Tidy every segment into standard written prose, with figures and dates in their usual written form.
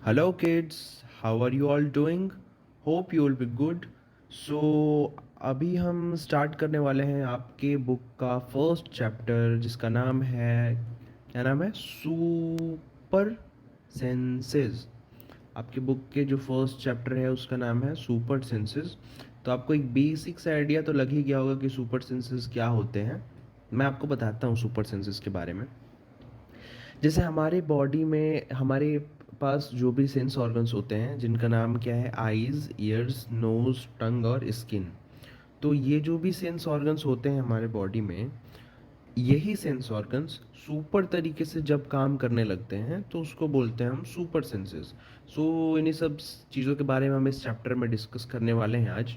Hello, kids. How are you all doing? Hope you will be good. So, अभी हम start करने वाले हैं आपके बुक का फर्स्ट चैप्टर जिसका नाम है क्या नाम है सुपर सेंसेस। आपके बुक के जो फर्स्ट चैप्टर है उसका नाम है सुपर सेंसेस। तो आपको एक बेसिक सा आइडिया तो लग ही गया होगा कि सुपर सेंसेस क्या होते हैं। मैं आपको बताता हूँ सुपर सेंसेस के बारे में। जैसे हमारे बॉडी में हमारे पास जो भी सेंस ऑर्गन्स होते हैं जिनका नाम क्या है आईज, ईयर्स, नोज, टंग और स्किन। तो ये जो भी सेंस ऑर्गन्स होते हैं हमारे बॉडी में, यही सेंस ऑर्गन्स सुपर तरीके से जब काम करने लगते हैं तो उसको बोलते हैं हम सुपर सेंसेस। सो इन्हीं सब चीज़ों के बारे में हम इस चैप्टर में डिस्कस करने वाले हैं आज।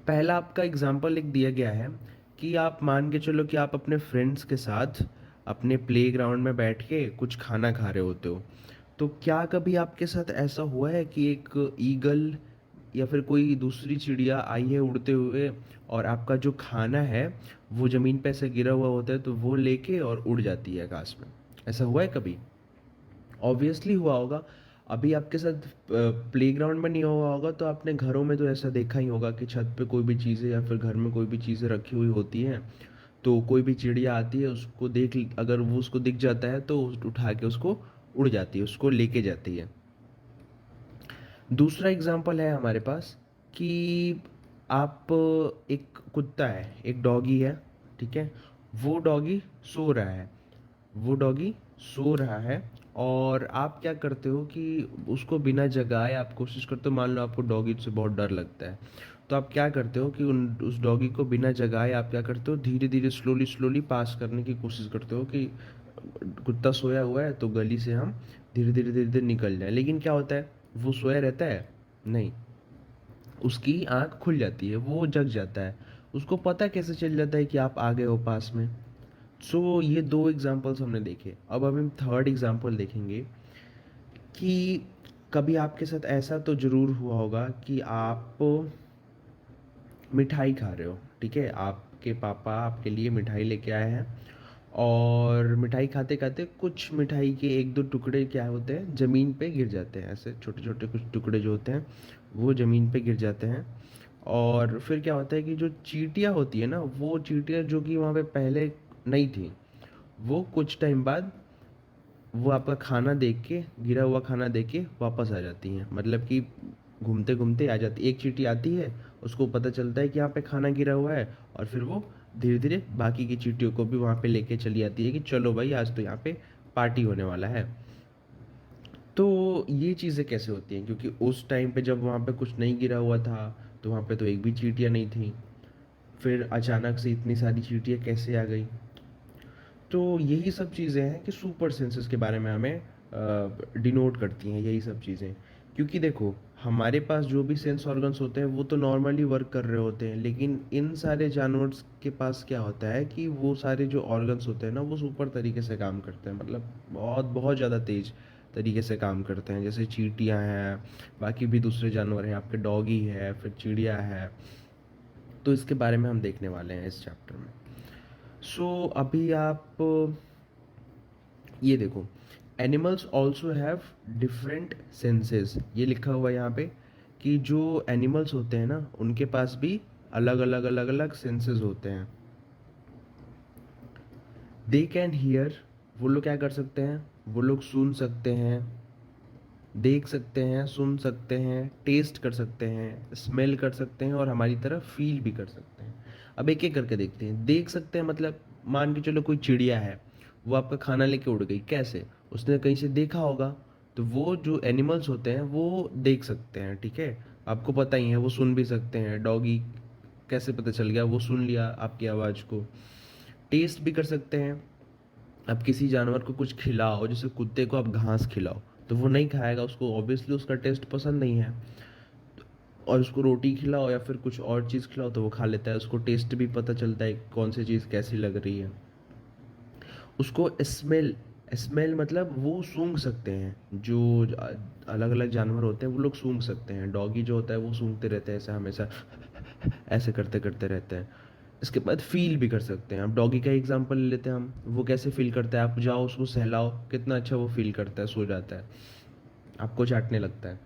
पहला आपका एग्जाम्पल एक दिया गया है कि आप मान के चलो कि आप अपने फ्रेंड्स के साथ अपने प्लेग्राउंड में बैठ के कुछ खाना खा रहे होते हो। तो क्या कभी आपके साथ ऐसा हुआ है कि एक ईगल या फिर कोई दूसरी चिड़िया आई है उड़ते हुए और आपका जो खाना है वो ज़मीन पे ऐसे गिरा हुआ होता है तो वो लेके और उड़ जाती है आकाश में? ऐसा हुआ है कभी? ऑब्वियसली हुआ होगा। अभी आपके साथ प्लेग्राउंड में नहीं हुआ होगा तो आपने घरों में तो ऐसा देखा ही होगा कि छत पे कोई भी चीज़ें या फिर घर में कोई भी चीज़ें रखी हुई होती हैं तो कोई भी चिड़िया आती है उसको देख, अगर वो उसको दिख जाता है तो उठा के उसको उड़ जाती है, उसको लेके जाती है। दूसरा एग्जाम्पल है हमारे पास कि आप एक कुत्ता है, एक डॉगी है, ठीक है। वो डॉगी सो रहा है, वो डॉगी सो रहा है और आप क्या करते हो कि उसको बिना जगाए आप कोशिश करते हो। मान लो आपको डॉगी से बहुत डर लगता है तो आप क्या करते हो कि उन उस डॉगी को बिना जगाए आप क्या करते हो, धीरे धीरे स्लोली स्लोली पास करने की कोशिश करते हो कि कुत्ता सोया हुआ है तो गली से हम धीरे धीरे धीरे धीरे निकल जाए। लेकिन क्या होता है, वो सोया रहता है नहीं, उसकी आंख खुल जाती है, वो जग जाता है। उसको पता कैसे चल जाता है कि आप आ गए हो पास में? सो ये दो एग्जाम्पल्स हमने देखे। अब हम थर्ड एग्जाम्पल देखेंगे कि कभी आपके साथ ऐसा तो ज़रूर हुआ होगा कि आप मिठाई खा रहे हो, ठीक है। आपके पापा आपके लिए मिठाई लेके आए हैं और मिठाई खाते खाते कुछ मिठाई के एक दो टुकड़े क्या होते हैं ज़मीन पे गिर जाते हैं। ऐसे छोटे छोटे कुछ टुकड़े जो होते हैं वो ज़मीन पे गिर जाते हैं। और फिर क्या होता है कि जो चींटियाँ होती है ना, वो चींटियाँ जो कि वहाँ पे पहले नहीं थी, वो कुछ टाइम बाद वो आपका खाना देख के, गिरा हुआ खाना देख के वापस आ जाती हैं। मतलब कि घूमते घूमते आ जाती, एक चींटी आती है, उसको पता चलता है कि यहाँ पे खाना गिरा हुआ है और फिर वो धीरे धीरे बाकी की चींटियों को भी वहाँ पे लेके चली आती है कि चलो भाई आज तो यहाँ पे पार्टी होने वाला है। तो ये चीज़ें कैसे होती हैं, क्योंकि उस टाइम पे जब वहाँ पे कुछ नहीं गिरा हुआ था तो वहाँ पे तो एक भी चींटियाँ नहीं थी। फिर अचानक से इतनी सारी चींटियाँ कैसे आ गई? तो यही सब चीज़ें हैं कि सुपर सेंसेस के बारे में हमें डिनोट करती हैं यही सब चीज़ें। क्योंकि देखो, हमारे पास जो भी सेंस ऑर्गन्स होते हैं वो तो नॉर्मली वर्क कर रहे होते हैं, लेकिन इन सारे जानवर्स के पास क्या होता है कि वो सारे जो ऑर्गन्स होते हैं ना वो सुपर तरीके से काम करते हैं। मतलब बहुत बहुत ज़्यादा तेज़ तरीके से काम करते हैं। जैसे चींटियाँ हैं, बाकी भी दूसरे जानवर हैं, आपके डॉगी है, फिर चिड़िया है। तो इसके बारे में हम देखने वाले हैं इस चैप्टर में। सो अभी आप ये देखो, animals also have different senses, ये लिखा हुआ है यहाँ पे कि जो एनिमल्स होते हैं ना उनके पास भी अलग अलग अलग अलग सेंसेस होते हैं। दे कैन हियर, वो लोग क्या कर सकते हैं, वो लोग सुन सकते हैं, देख सकते हैं, सुन सकते हैं, टेस्ट कर सकते हैं, स्मेल कर सकते हैं और हमारी तरफ फील भी कर सकते हैं। अब एक एक करके देखते हैं। देख सकते हैं मतलब मान के चलो कोई चिड़िया है, वो आपका खाना लेके उड़ गई, कैसे? उसने कहीं से देखा होगा। तो वो जो एनिमल्स होते हैं वो देख सकते हैं, ठीक है। आपको पता ही है वो सुन भी सकते हैं। डॉगी कैसे पता चल गया, वो सुन लिया आपकी आवाज़ को। टेस्ट भी कर सकते हैं। आप किसी जानवर को कुछ खिलाओ, जैसे कुत्ते को आप घास खिलाओ तो वो नहीं खाएगा, उसको ऑब्वियसली उसका टेस्ट पसंद नहीं है। और उसको रोटी खिलाओ या फिर कुछ और चीज़ खिलाओ तो वो खा लेता है, उसको टेस्ट भी पता चलता है कौन सी चीज़ कैसी लग रही है। उसको स्मेल, स्मेल मतलब वो सूंघ सकते हैं। जो अलग अलग जानवर होते हैं वो लोग सूंघ सकते हैं। डॉगी जो होता है वो सूंघते रहते हैं, ऐसा हमेशा ऐसे करते करते रहते हैं। इसके बाद फील भी कर सकते हैं। अब डॉगी का एग्जांपल ले लेते हैं हम, वो कैसे फील करता है। आप जाओ उसको सहलाओ, कितना अच्छा वो फील करता है, सो जाता है। आपको चाटने लगता है।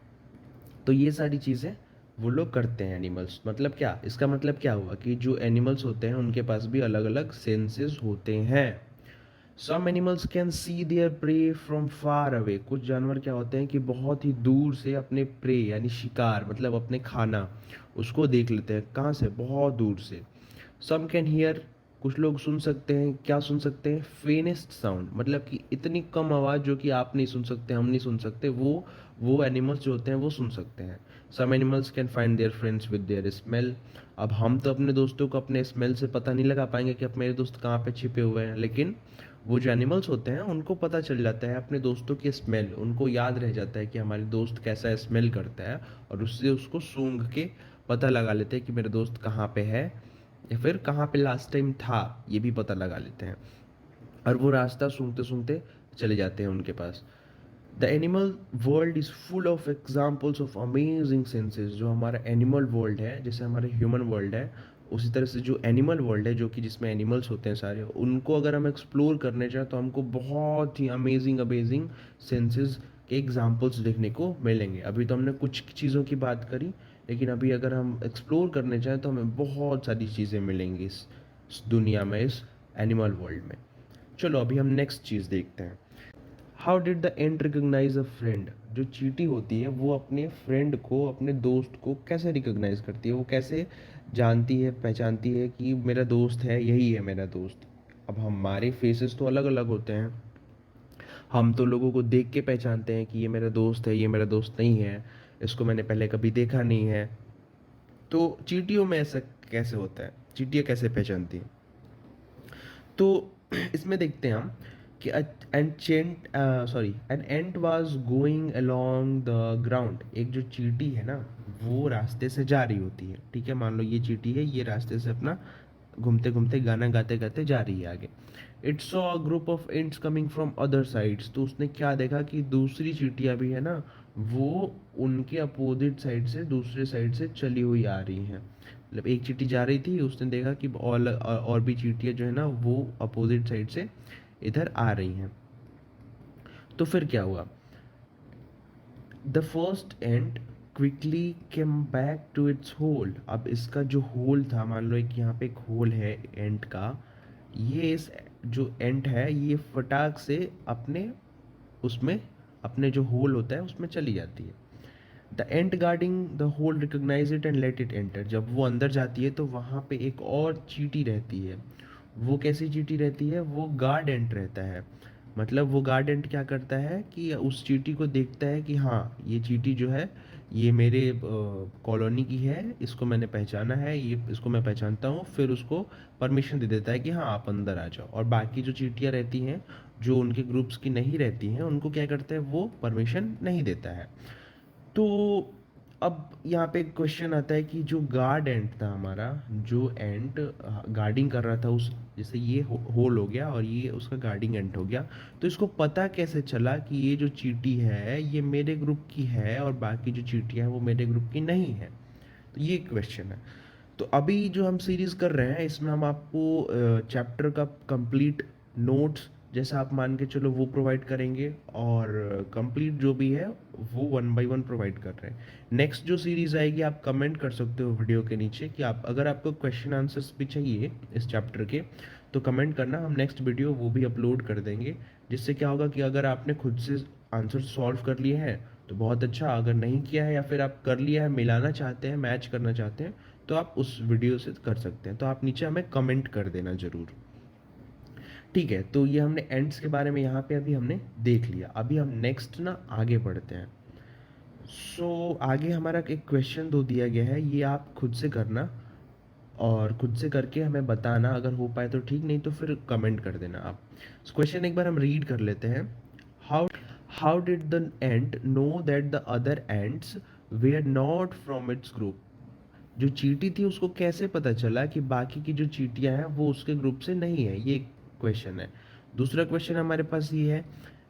तो ये सारी चीज़ें वो लोग करते हैं एनिमल्स। मतलब क्या, इसका मतलब क्या हुआ कि जो एनिमल्स होते हैं उनके पास भी अलग अलग सेंसेस होते हैं। Some animals can see their prey from far away. कुछ जानवर क्या होते हैं कि बहुत ही दूर से अपने प्रे यानी शिकार मतलब अपने खाना उसको देख लेते हैं। कहाँ से? बहुत दूर से। सम कैन हियर, कुछ लोग सुन सकते हैं। क्या सुन सकते हैं? फेनेस्ट साउंड, मतलब कि इतनी कम आवाज़ जो कि आप नहीं सुन सकते, हम नहीं सुन सकते, वो एनिमल्स जो होते हैं वो सुन सकते हैं। Some animals can find their friends with their smell. अब हम तो अपने दोस्तों को अपने स्मेल से पता नहीं लगा पाएंगे कि अब मेरे दोस्त कहाँ पे छिपे हुए हैं, लेकिन वो जो एनिमल्स होते हैं उनको पता चल जाता है अपने दोस्तों की स्मेल। उनको याद रह जाता है कि हमारे दोस्त कैसा स्मेल करता है, और उससे उसको सूंघ के पता लगा लेते हैं कि मेरा दोस्त कहाँ पे है, या फिर कहाँ पे लास्ट टाइम था, ये भी पता लगा लेते हैं। और वो रास्ता सूंघते सूंघते चले जाते हैं उनके पास। The animal world is full of examples of amazing senses. जो हमारा एनिमल वर्ल्ड है, जैसे हमारा ह्यूमन वर्ल्ड है, उसी तरह से जो एनिमल वर्ल्ड है, जो कि जिसमें एनिमल्स होते हैं सारे, उनको अगर हम एक्सप्लोर करने चाहें तो हमको बहुत ही अमेजिंग अमेजिंग सेंसेस के एग्जाम्पल्स देखने को मिलेंगे। अभी तो हमने कुछ चीज़ों की बात करी, लेकिन अभी अगर हम एक्सप्लोर करने चाहें तो हमें बहुत सारी चीज़ें मिलेंगी इस दुनिया में, इस एनिमल वर्ल्ड में। चलो अभी हम नेक्स्ट चीज़ देखते हैं। How did the ant recognise a friend. जो चींटी होती है वो अपने फ्रेंड को, अपने दोस्त को कैसे रिकॉग्नाइज करती है, वो कैसे जानती है, पहचानती है कि मेरा दोस्त है, यही है मेरा दोस्त। अब हमारे फेसेस तो अलग अलग होते हैं, हम तो लोगों को देख के पहचानते हैं कि ये मेरा दोस्त है, ये मेरा दोस्त नहीं है, इसको मैंने पहले कभी देखा नहीं है। तो चींटियों में ऐसा कैसे होता है, चींटियाँ कैसे पहचानती हैं? तो इसमें देखते हैं हम कि an ant was going along the ground. एक जो चींटी है ना, वो रास्ते से जा रही होती है। ठीक है, मान लो ये चींटी है, ये रास्ते से अपना घूमते घूमते गाना गाते गाते जा रही है आगे। It saw a group of ants coming from other sides. तो उसने क्या देखा कि दूसरी चींटियां भी है ना, वो उनके अपोजिट साइड से, दूसरे साइड से चली हुई आ रही हैं। मतलब एक चींटी जा रही थी, उसने देखा कि और भी चींटियां जो है ना वो अपोजिट साइड से इधर आ रही हैं। तो फिर क्या हुआ? The first ant quickly came back to its hole. अब इसका जो होल था, मान लो एक यहाँ पे एक होल है एंट का, ये इस जो एंट है ये फटाक से अपने उसमें, अपने जो होल होता है उसमें चली जाती है। The ant guarding the hole recognise it and let it enter. जब वो अंदर जाती है तो वहाँ पे एक और चींटी रहती है। वो कैसी चींटी रहती है? वो गार्ड एंट रहता है। मतलब वो गार्ड एंट क्या करता है कि उस चींटी को देखता है कि हाँ ये चींटी जो है ये मेरे कॉलोनी की है, इसको मैंने पहचाना है, ये इसको मैं पहचानता हूँ, फिर उसको परमिशन दे देता है कि हाँ आप अंदर आ जाओ। और बाकी जो चींटियाँ रहती हैं जो उनके ग्रुप्स की नहीं रहती हैं, उनको क्या करता है, वो परमिशन नहीं देता है। तो अब यहाँ पे एक क्वेश्चन आता है कि जो गार्ड एंट था हमारा, जो एंट गार्डिंग कर रहा था उस, जैसे ये होल हो गया और ये उसका गार्डिंग एंट हो गया, तो इसको पता कैसे चला कि ये जो चींटी है ये मेरे ग्रुप की है और बाकी जो चींटियाँ हैं वो मेरे ग्रुप की नहीं है? तो ये क्वेश्चन है। तो अभी जो हम सीरीज़ कर रहे हैं इसमें हम आपको चैप्टर का कंप्लीट नोट्स जैसा आप मान के चलो वो प्रोवाइड करेंगे, और कंप्लीट जो भी है वो 1 बाय 1 प्रोवाइड कर रहे हैं। नेक्स्ट जो सीरीज़ आएगी आप कमेंट कर सकते हो वीडियो के नीचे कि आप, अगर आपको क्वेश्चन आंसर्स भी चाहिए इस चैप्टर के, तो कमेंट करना, हम नेक्स्ट वीडियो वो भी अपलोड कर देंगे। जिससे क्या होगा कि अगर आपने खुद से आंसर सॉल्व कर लिए हैं तो बहुत अच्छा, अगर नहीं किया है या फिर आप कर लिया है, मिलाना चाहते हैं, मैच करना चाहते हैं, तो आप उस वीडियो से कर सकते हैं। तो आप नीचे हमें कमेंट कर देना ज़रूर। ठीक है, तो ये हमने एंड्स के बारे में यहाँ पे अभी हमने देख लिया। अभी हम नेक्स्ट ना आगे बढ़ते हैं। आगे हमारा एक क्वेश्चन दो दिया गया है, ये आप खुद से करना और खुद से करके हमें बताना, अगर हो पाए तो ठीक, नहीं तो फिर कमेंट कर देना आप। क्वेश्चन एक बार हम रीड कर लेते हैं। How how did the ant know that the other ants were not from its group. जो चींटी थी उसको कैसे पता चला कि बाकी की जो चींटियां हैं वो उसके ग्रुप से नहीं है? ये क्वेश्चन है। दूसरा क्वेश्चन हमारे पास ये है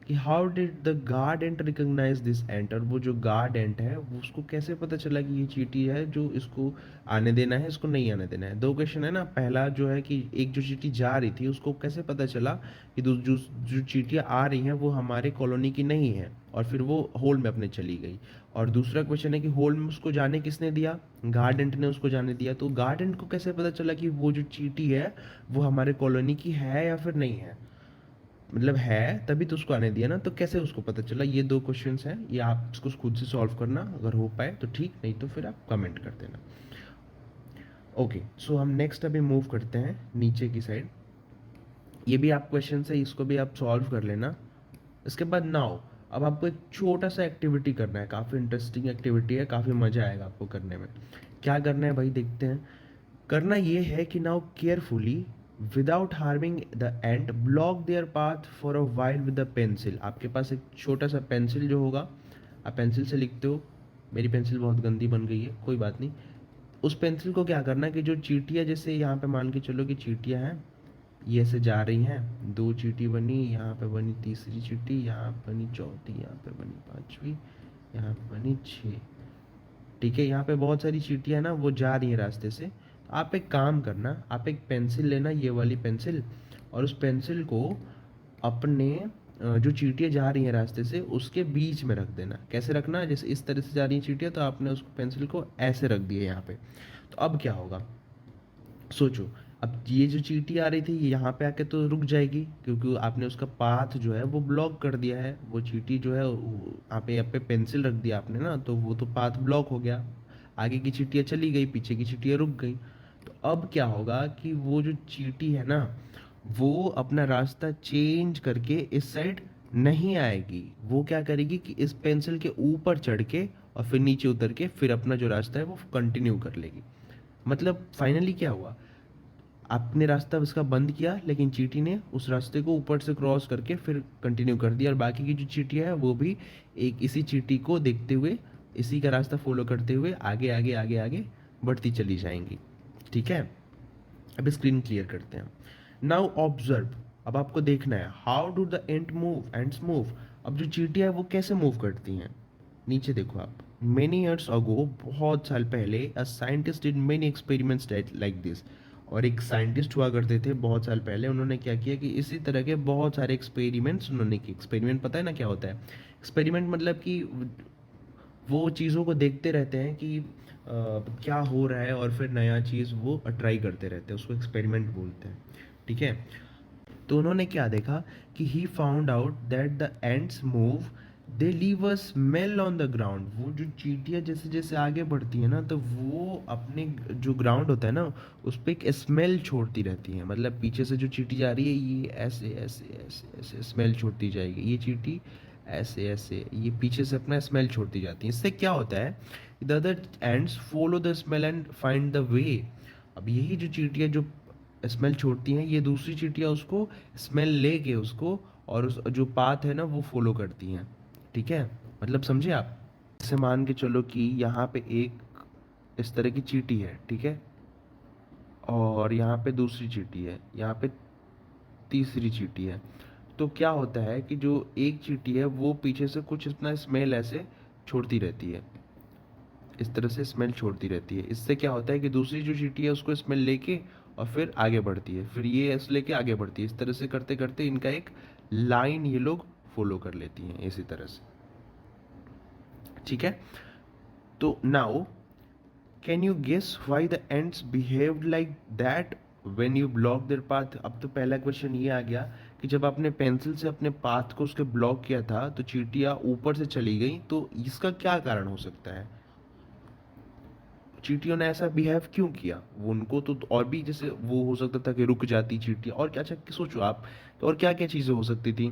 कि how did the guard ant recognise this ant, और वो जो गार्ड एंट है वो उसको कैसे पता चला कि ये चींटी है जो इसको आने देना है, इसको नहीं आने देना है। दो क्वेश्चन है ना, पहला जो है कि एक जो चींटी जा रही थी उसको कैसे पता चला कि जो चींटियाँ आ रही हैं वो हमारे कॉलोनी की नहीं है, और फिर वो होल में अपने चली गई। और दूसरा क्वेश्चन है कि होल में उसको जाने किसने दिया, गार्ड एंट ने उसको जाने दिया। तो गार्ड एंट को कैसे पता चला कि वो जो चींटी है वो हमारे कॉलोनी की है या फिर नहीं है, मतलब है तभी तो उसको आने दिया ना, तो कैसे उसको पता चला। ये दो क्वेश्चंस हैं, ये आप इसको खुद से सॉल्व करना, अगर हो पाए तो ठीक, नहीं तो फिर आप कमेंट कर देना। ओके, सो हम नेक्स्ट अभी मूव करते हैं नीचे की साइड। ये भी आप क्वेश्चन है, इसको भी आप सॉल्व कर लेना। इसके बाद नाउ अब आपको एक छोटा सा एक्टिविटी करना है, काफ़ी इंटरेस्टिंग एक्टिविटी है, काफ़ी मज़ा आएगा आपको करने में। क्या करना है भाई, देखते हैं। करना ये है कि now carefully without harming the end block their path for a while with the pencil. आपके पास एक छोटा सा पेंसिल जो होगा, आप पेंसिल से लिखते हो। मेरी पेंसिल बहुत गंदी बन गई है, कोई बात नहीं। उस पेंसिल को क्या करना है कि जो चींटियाँ, जैसे यहाँ पे मान के चलो कि चींटियाँ हैं, ये ऐसे जा रही हैं, दो चींटी बनी, यहाँ पे बनी तीसरी चींटी, यहाँ पे बनी चौथी, यहाँ पे बनी पांचवी, यहाँ पे बनी छः। ठीक है, यहाँ पे बहुत सारी चींटियाँ ना वो जा रही हैं रास्ते से। तो आप एक काम करना, आप एक पेंसिल लेना, ये वाली पेंसिल, और उस पेंसिल को अपने जो चींटियाँ जा रही हैं रास्ते से उसके बीच में रख देना। कैसे रखना, जैसे इस तरह से जा रही हैं चींटियाँ, तो आपने उस पेंसिल को ऐसे रख दिया यहाँ पे। तो अब क्या होगा, सोचो। अब ये जो चींटी आ रही थी ये यहाँ पे आके तो रुक जाएगी, क्योंकि आपने उसका पाथ जो है वो ब्लॉक कर दिया है। वो चींटी जो है यहाँ पे पेंसिल रख दिया आपने ना, तो वो तो पाथ ब्लॉक हो गया। आगे की चींटियाँ चली गई, पीछे की चींटियाँ रुक गई। तो अब क्या होगा कि वो जो चींटी है ना वो अपना रास्ता चेंज करके इस साइड नहीं आएगी। वो क्या करेगी कि इस पेंसिल के ऊपर चढ़ के और फिर नीचे उतर के फिर अपना जो रास्ता है वो कंटिन्यू कर लेगी। मतलब फाइनली क्या हुआ, आपने रास्ता उसका बंद किया, लेकिन चींटी ने उस रास्ते को ऊपर से क्रॉस करके फिर कंटिन्यू कर दिया, और बाकी की जो चींटियाँ हैं वो भी एक इसी चींटी को देखते हुए, इसी का रास्ता फॉलो करते हुए आगे आगे आगे आगे बढ़ती चली जाएंगी। ठीक है, अब स्क्रीन क्लियर करते हैं। नाउ ऑब्जर्व, अब आपको देखना है how do the ends move. अब जो चींटियाँ हैं वो कैसे मूव करती हैं, नीचे देखो आप। मेनी ईयर्स अगो, बहुत साल पहले, a scientist did many experiments like this. और एक साइंटिस्ट हुआ करते थे बहुत साल पहले, उन्होंने क्या किया कि इसी तरह के बहुत सारे एक्सपेरिमेंट्स उन्होंने किए। एक्सपेरिमेंट पता है ना क्या होता है, एक्सपेरिमेंट मतलब कि वो चीज़ों को देखते रहते हैं कि क्या हो रहा है, और फिर नया चीज़ वो ट्राई करते रहते हैं, उसको एक्सपेरिमेंट बोलते हैं। ठीक है, तो उन्होंने क्या देखा कि he found out that the ends move, they leave a smell on the ground. वो जो चींटियाँ जैसे जैसे आगे बढ़ती है ना, तो वो अपने जो ग्राउंड होता है ना उस पर एक स्मेल छोड़ती रहती है। मतलब पीछे से जो चींटी जा रही है ये ऐसे ऐसे ऐसे ऐसे स्मेल छोड़ती जाएगी, ये चींटी ऐसे ऐसे ये पीछे से अपना स्मेल छोड़ती जाती है। इससे क्या होता है, the other ends follow the smell and find the way. अब यही जो चींटियाँ जो स्मेल छोड़ती हैं, ये दूसरी चींटियाँ उसको स्मेल लेके उसको और उस जो पाथ है ना वो फॉलो करती हैं। ठीक है, मतलब समझे आप। जैसे मान के चलो कि यहाँ पे एक इस तरह की चींटी है, ठीक है, और यहाँ पे दूसरी चींटी है, यहाँ पे तीसरी चींटी है। तो क्या होता है कि जो एक चींटी है वो पीछे से कुछ अपना स्मेल ऐसे छोड़ती रहती है, इस तरह से स्मेल छोड़ती रहती है। इससे क्या होता है कि दूसरी जो चींटी है उसको स्मेल लेके और फिर आगे बढ़ती है, फिर ये ऐसे लेके आगे बढ़ती है। इस तरह से करते करते इनका एक लाइन ये लोग फॉलो कर लेती हैं इसी तरह से। ठीक है, तो now can you guess why the ends behaved like that when you block their path. अब तो पहला क्वेश्चन ये आ गया कि जब आपने पेंसिल से अपने पाथ को उसके ब्लॉक किया था तो चींटियाँ ऊपर से चली गई, तो इसका क्या कारण हो सकता है, चींटियों ने ऐसा बिहेव क्यों किया। वो उनको तो और भी जैसे वो हो सकता था कि रुक जाती चींटियाँ, और क्या, अच्छा सोचो आप, तो और क्या क्या चीज़ें हो सकती थी।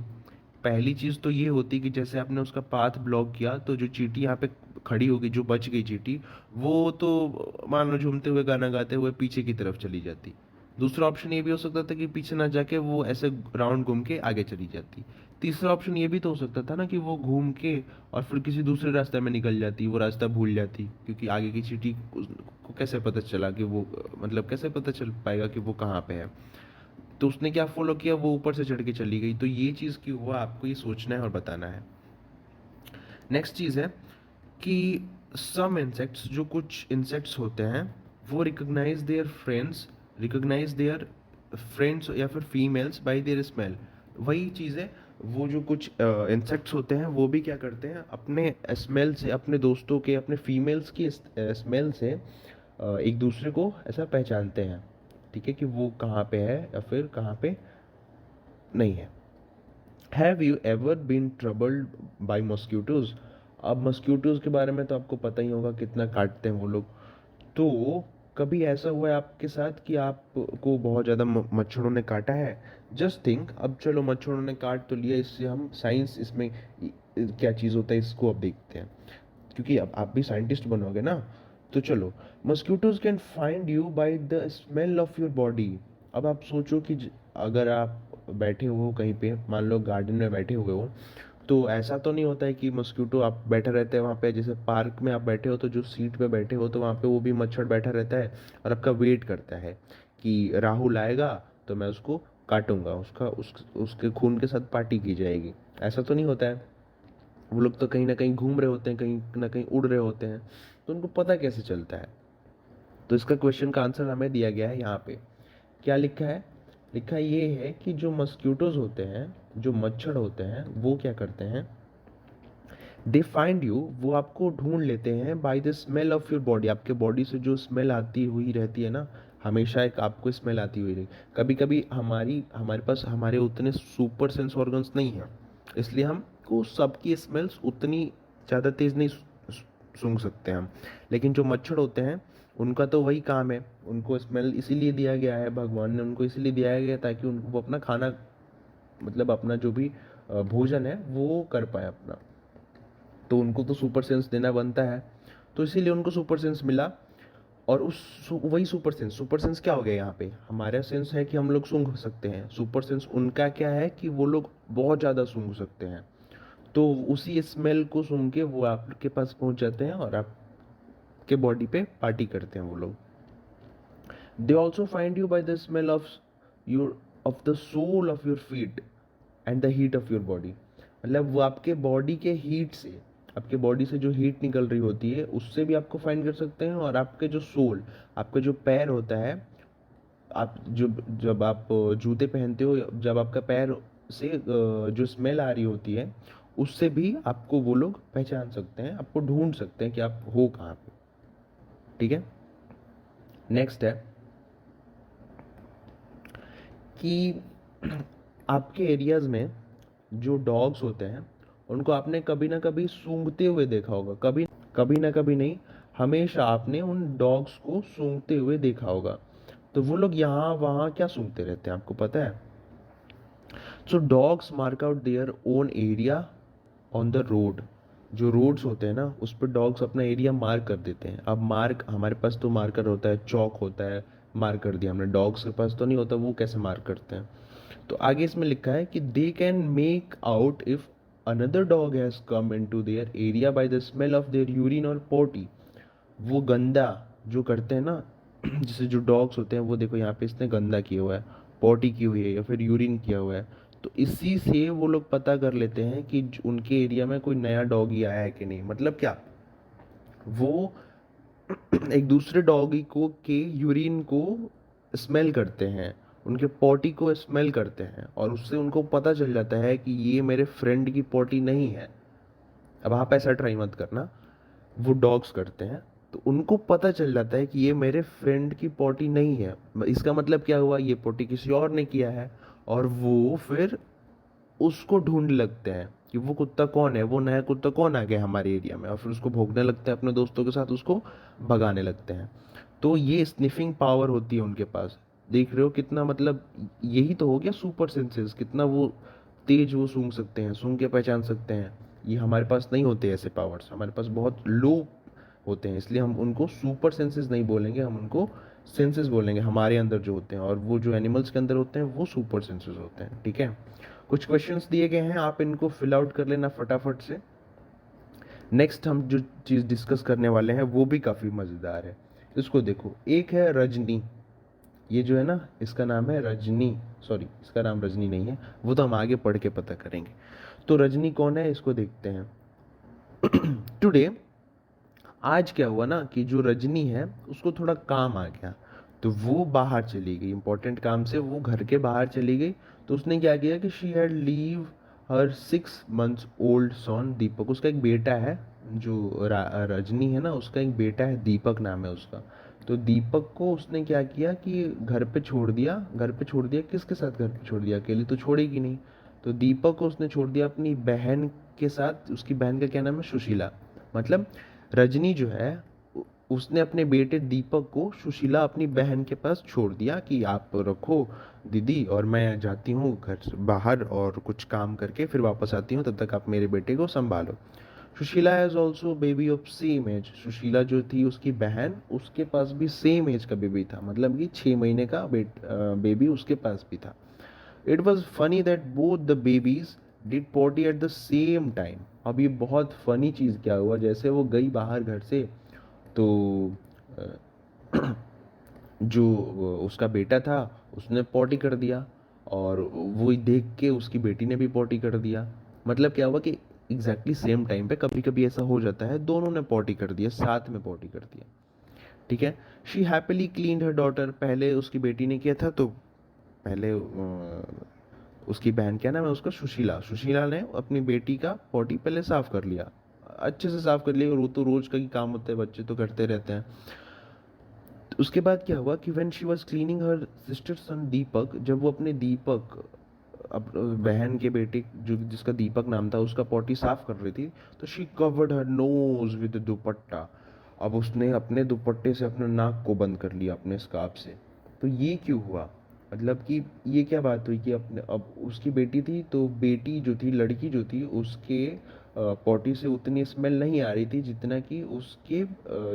पहली चीज़ तो ये होती कि जैसे आपने उसका पाथ ब्लॉक किया तो जो चींटी यहाँ पे खड़ी होगी, जो बच गई चींटी, वो तो मान लो झूमते हुए गाना गाते हुए पीछे की तरफ चली जाती। दूसरा ऑप्शन ये भी हो सकता था कि पीछे ना जाके वो ऐसे राउंड घूम के आगे चली जाती। तीसरा ऑप्शन ये भी तो हो सकता था ना कि वो घूम के और फिर किसी दूसरे रास्ते में निकल जाती, वो रास्ता भूल जाती, क्योंकि आगे की चींटी को कैसे पता चला कि वो, मतलब कैसे पता चल पाएगा कि वो कहाँ पे है। तो उसने क्या फॉलो किया, वो ऊपर से चढ़ के चली गई। तो ये चीज़ क्यों हुआ, आपको ये सोचना है और बताना है। नेक्स्ट चीज़ है कि सम इंसेक्ट्स, जो कुछ इंसेक्ट्स होते हैं, वो रिकग्नाइज देयर फ्रेंड्स या फिर फीमेल्स बाय देयर स्मेल। वही चीज़ है, वो जो कुछ इंसेक्ट्स होते हैं वो भी क्या करते हैं, अपने स्मेल से, अपने दोस्तों के, अपने फीमेल्स की स्मेल से एक दूसरे को ऐसा पहचानते हैं, ठीक है, कि वो कहाँ पे है या फिर कहाँ पे नहीं है। Have you ever been troubled by mosquitoes? अब मॉस्किटोज के बारे में तो आपको पता ही होगा कितना काटते हैं वो लोग। तो कभी ऐसा हुआ है आपके साथ कि आपको बहुत ज़्यादा मच्छरों ने काटा है? जस्ट थिंक, अब चलो मच्छरों ने काट तो लिया, इससे हम साइंस, इसमें क्या चीज़ होता है इसको अब देखते हैं, क्योंकि अब आप भी साइंटिस्ट बनोगे ना। तो चलो, mosquitoes can find you by the smell of your body. अब आप सोचो कि अगर आप बैठे हो कहीं पे, मान लो गार्डन में बैठे हुए हो, तो ऐसा तो नहीं होता है कि मस्किटो, आप बैठे रहते हैं वहाँ पे, जैसे पार्क में आप बैठे हो तो जो सीट पे बैठे हो तो वहाँ पे वो भी मच्छर बैठा रहता है और आपका वेट करता है कि राहुल आएगा तो मैं उसको काटूंगा, उसके खून के साथ पार्टी की जाएगी। ऐसा तो नहीं होता है। वो लोग तो कहीं ना कहीं घूम रहे होते हैं, कहीं ना कहीं उड़ रहे होते हैं, तो उनको पता कैसे चलता है? तो इसका क्वेश्चन का आंसर हमें दिया गया है यहाँ पे। क्या लिखा है? लिखा ये है कि जो मस्क्यूटोज होते हैं, जो मच्छर होते हैं, वो क्या करते हैं, दे फाइंड यू, वो आपको ढूंढ लेते हैं bye the smell of your body. आपके बॉडी से जो स्मेल आती हुई रहती है ना, हमेशा एक आपको स्मेल आती हुई रही। कभी कभी हमारे पास हमारे उतने सुपर सेंस ऑर्गन्स नहीं है, इसलिए हमको सबकी स्मेल्स उतनी ज़्यादा तेज़ नहीं सूंघ सकते हम। लेकिन जो मच्छर होते हैं, उनका तो वही काम है, उनको स्मेल इसीलिए दिया गया है, भगवान ने उनको इसीलिए दिया गया ताकि उनको वो अपना खाना, मतलब अपना जो भी भोजन है वो कर पाए अपना। तो उनको तो सुपर सेंस देना बनता है, तो इसीलिए उनको सुपर सेंस मिला। और वही सुपर सेंस क्या हो गया यहाँ पे, हमारा सेंस है कि हम लोग सूंघ सकते हैं, सुपर सेंस उनका क्या है कि वो लोग बहुत ज़्यादा सूंघ सकते हैं। तो उसी स्मेल को सूंघ के वो आपके पास पहुंच जाते हैं और आपके बॉडी पे पार्टी करते हैं वो लोग। They also find you by the smell of the sole of your feet and the heat of your body. मतलब वो आपके बॉडी के हीट से, आपके बॉडी से जो हीट निकल रही होती है उससे भी आपको फाइंड कर सकते हैं, और आपके जो सोल, आपका जो पैर होता है, आप जब आप जूते पहनते हो, जब आपका पैर से जो स्मेल आ रही होती है उससे भी आपको वो लोग पहचान सकते हैं, आपको ढूंढ सकते हैं कि आप हो कहाँ पे। ठीक है। नेक्स्ट है कि आपके एरियाज में जो डॉग्स होते हैं उनको आपने कभी ना कभी सूंघते हुए देखा होगा, कभी कभी ना कभी नहीं, हमेशा आपने उन डॉग्स को सूंघते हुए देखा होगा। तो वो लोग यहाँ वहाँ क्या सूंघते रहते हैं, आपको पता है? So dogs mark out their own area on the road. जो रोड्स होते हैं ना, उस पर डॉग्स अपना एरिया मार्क कर देते हैं। अब मार्क, हमारे पास तो मार्कर होता है, चौक होता है, मार्क कर दिया हमने, डॉग्स के पास तो नहीं होता, वो कैसे मार्क करते हैं? तो आगे इसमें लिखा है कि they can make out if another dog has come into their area bye the smell of their urine और पोटी। वो गंदा जो करते हैं ना, जैसे जो डॉग्स होते हैं, वो देखो यहाँ पे इसने गंदा किया हुआ है, पॉटी की हुई है या फिर यूरिन किया हुआ है, तो इसी से वो लोग पता कर लेते हैं कि उनके एरिया में कोई नया डॉगी आया है कि नहीं। मतलब क्या, वो एक दूसरे डॉगी को के यूरिन को स्मेल करते हैं, उनके पॉटी को स्मेल करते हैं, और उससे उनको पता चल जाता है कि ये मेरे फ्रेंड की पॉटी नहीं है। अब आप ऐसा ट्राई मत करना, वो डॉग्स करते हैं, तो उनको पता चल जाता है कि ये मेरे फ्रेंड की पॉटी नहीं है। इसका मतलब क्या हुआ, ये पॉटी किसी और ने किया है, और वो फिर उसको ढूंढ लगते हैं कि वो कुत्ता कौन है, वो नया कुत्ता कौन आ गया हमारे एरिया में, और फिर उसको भोंकने लगते हैं अपने दोस्तों के साथ, उसको भगाने लगते हैं। तो ये स्निफिंग पावर होती है उनके पास। देख रहे हो कितना, मतलब यही तो हो गया सुपर सेंसेस, कितना वो तेज वो सूंघ सकते हैं, सूंघ के पहचान सकते हैं। ये हमारे पास नहीं होते ऐसे पावर्स, हमारे पास बहुत लो होते हैं, इसलिए हम उनको सुपर सेंसेस नहीं बोलेंगे, हम उनको सेंसेस बोलेंगे हमारे अंदर जो होते हैं, और वो जो एनिमल्स के अंदर होते हैं वो सुपर सेंसेस होते हैं। ठीक है। कुछ क्वेश्चंस दिए गए हैं, आप इनको फिल आउट कर लेना फटाफट से। नेक्स्ट हम जो चीज़ डिस्कस करने वाले हैं वो भी काफ़ी मज़ेदार है। इसको देखो, एक है रजनी। ये जो है ना, इसका नाम है रजनी। सॉरी, इसका नाम रजनी नहीं है, वो तो हम आगे पढ़ के पता करेंगे। तो रजनी कौन है, इसको देखते हैं। टुडे, आज क्या हुआ ना कि जो रजनी है उसको थोड़ा काम आ गया, तो वो बाहर चली गई, इंपॉर्टेंट काम से वो घर के बाहर चली गई। तो उसने क्या किया कि she had leave her 6 months old son Deepak. उसका एक बेटा है, जो रजनी है ना, उसका एक बेटा है, दीपक नाम है उसका। तो दीपक को उसने क्या किया कि घर पे छोड़ दिया। घर पे छोड़ दिया किसके साथ, घर पे छोड़ दिया, अकेले तो छोड़ेगी नहीं। तो दीपक को उसने छोड़ दिया अपनी बहन के साथ। उसकी बहन का क्या नाम है, सुशीला। मतलब रजनी जो है, उसने अपने बेटे दीपक को सुशीला अपनी बहन के पास छोड़ दिया कि आप रखो दीदी, और मैं जाती हूँ घर से बाहर और कुछ काम करके फिर वापस आती हूँ, तब तक आप मेरे बेटे को संभालो। Sushila has also baby of same age. Sushila जो थी उसकी बहन, उसके पास भी सेम एज का बेबी था, मतलब कि 6 महीने का बेबी उसके पास भी था। It was funny that both the babies did potty at the same time. अब ये बहुत फनी चीज़ क्या हुआ, जैसे वो गई बाहर घर से, तो जो उसका बेटा था उसने पॉटी कर दिया, और वो देख के उसकी बेटी ने भी पॉटी कर दिया। मतलब क्या हुआ कि एग्जैक्टली सेम टाइम पे कभी कभी ऐसा हो जाता है, दोनों ने पॉटी कर दिया, साथ में पॉटी कर दिया। ठीक है। She happily cleaned her daughter. पहले उसकी बेटी ने किया था, तो पहले उसकी बहन, क्या नाम है उसका, सुशीला। सुशीला ने अपनी बेटी का पॉटी पहले साफ कर लिया, अच्छे से साफ कर लिया, और वो तो रोज का ही काम होता है, बच्चे तो करते रहते हैं। तो उसके बाद क्या हुआ कि when she was cleaning her sister son Deepak, जब वो अपने दीपक, अब बहन के बेटे जो जिसका दीपक नाम था, उसका पॉटी साफ कर रही थी, तो she covered her nose with दुपट्टा। अब उसने अपने दुपट्टे से अपने नाक को बंद कर लिया, अपने स्कार्फ से। तो ये क्यों हुआ, मतलब कि ये क्या बात हुई कि अपने, अब उसकी बेटी थी, तो बेटी जो थी, लड़की जो थी, उसके पॉटी से उतनी स्मेल नहीं आ रही थी जितना कि उसके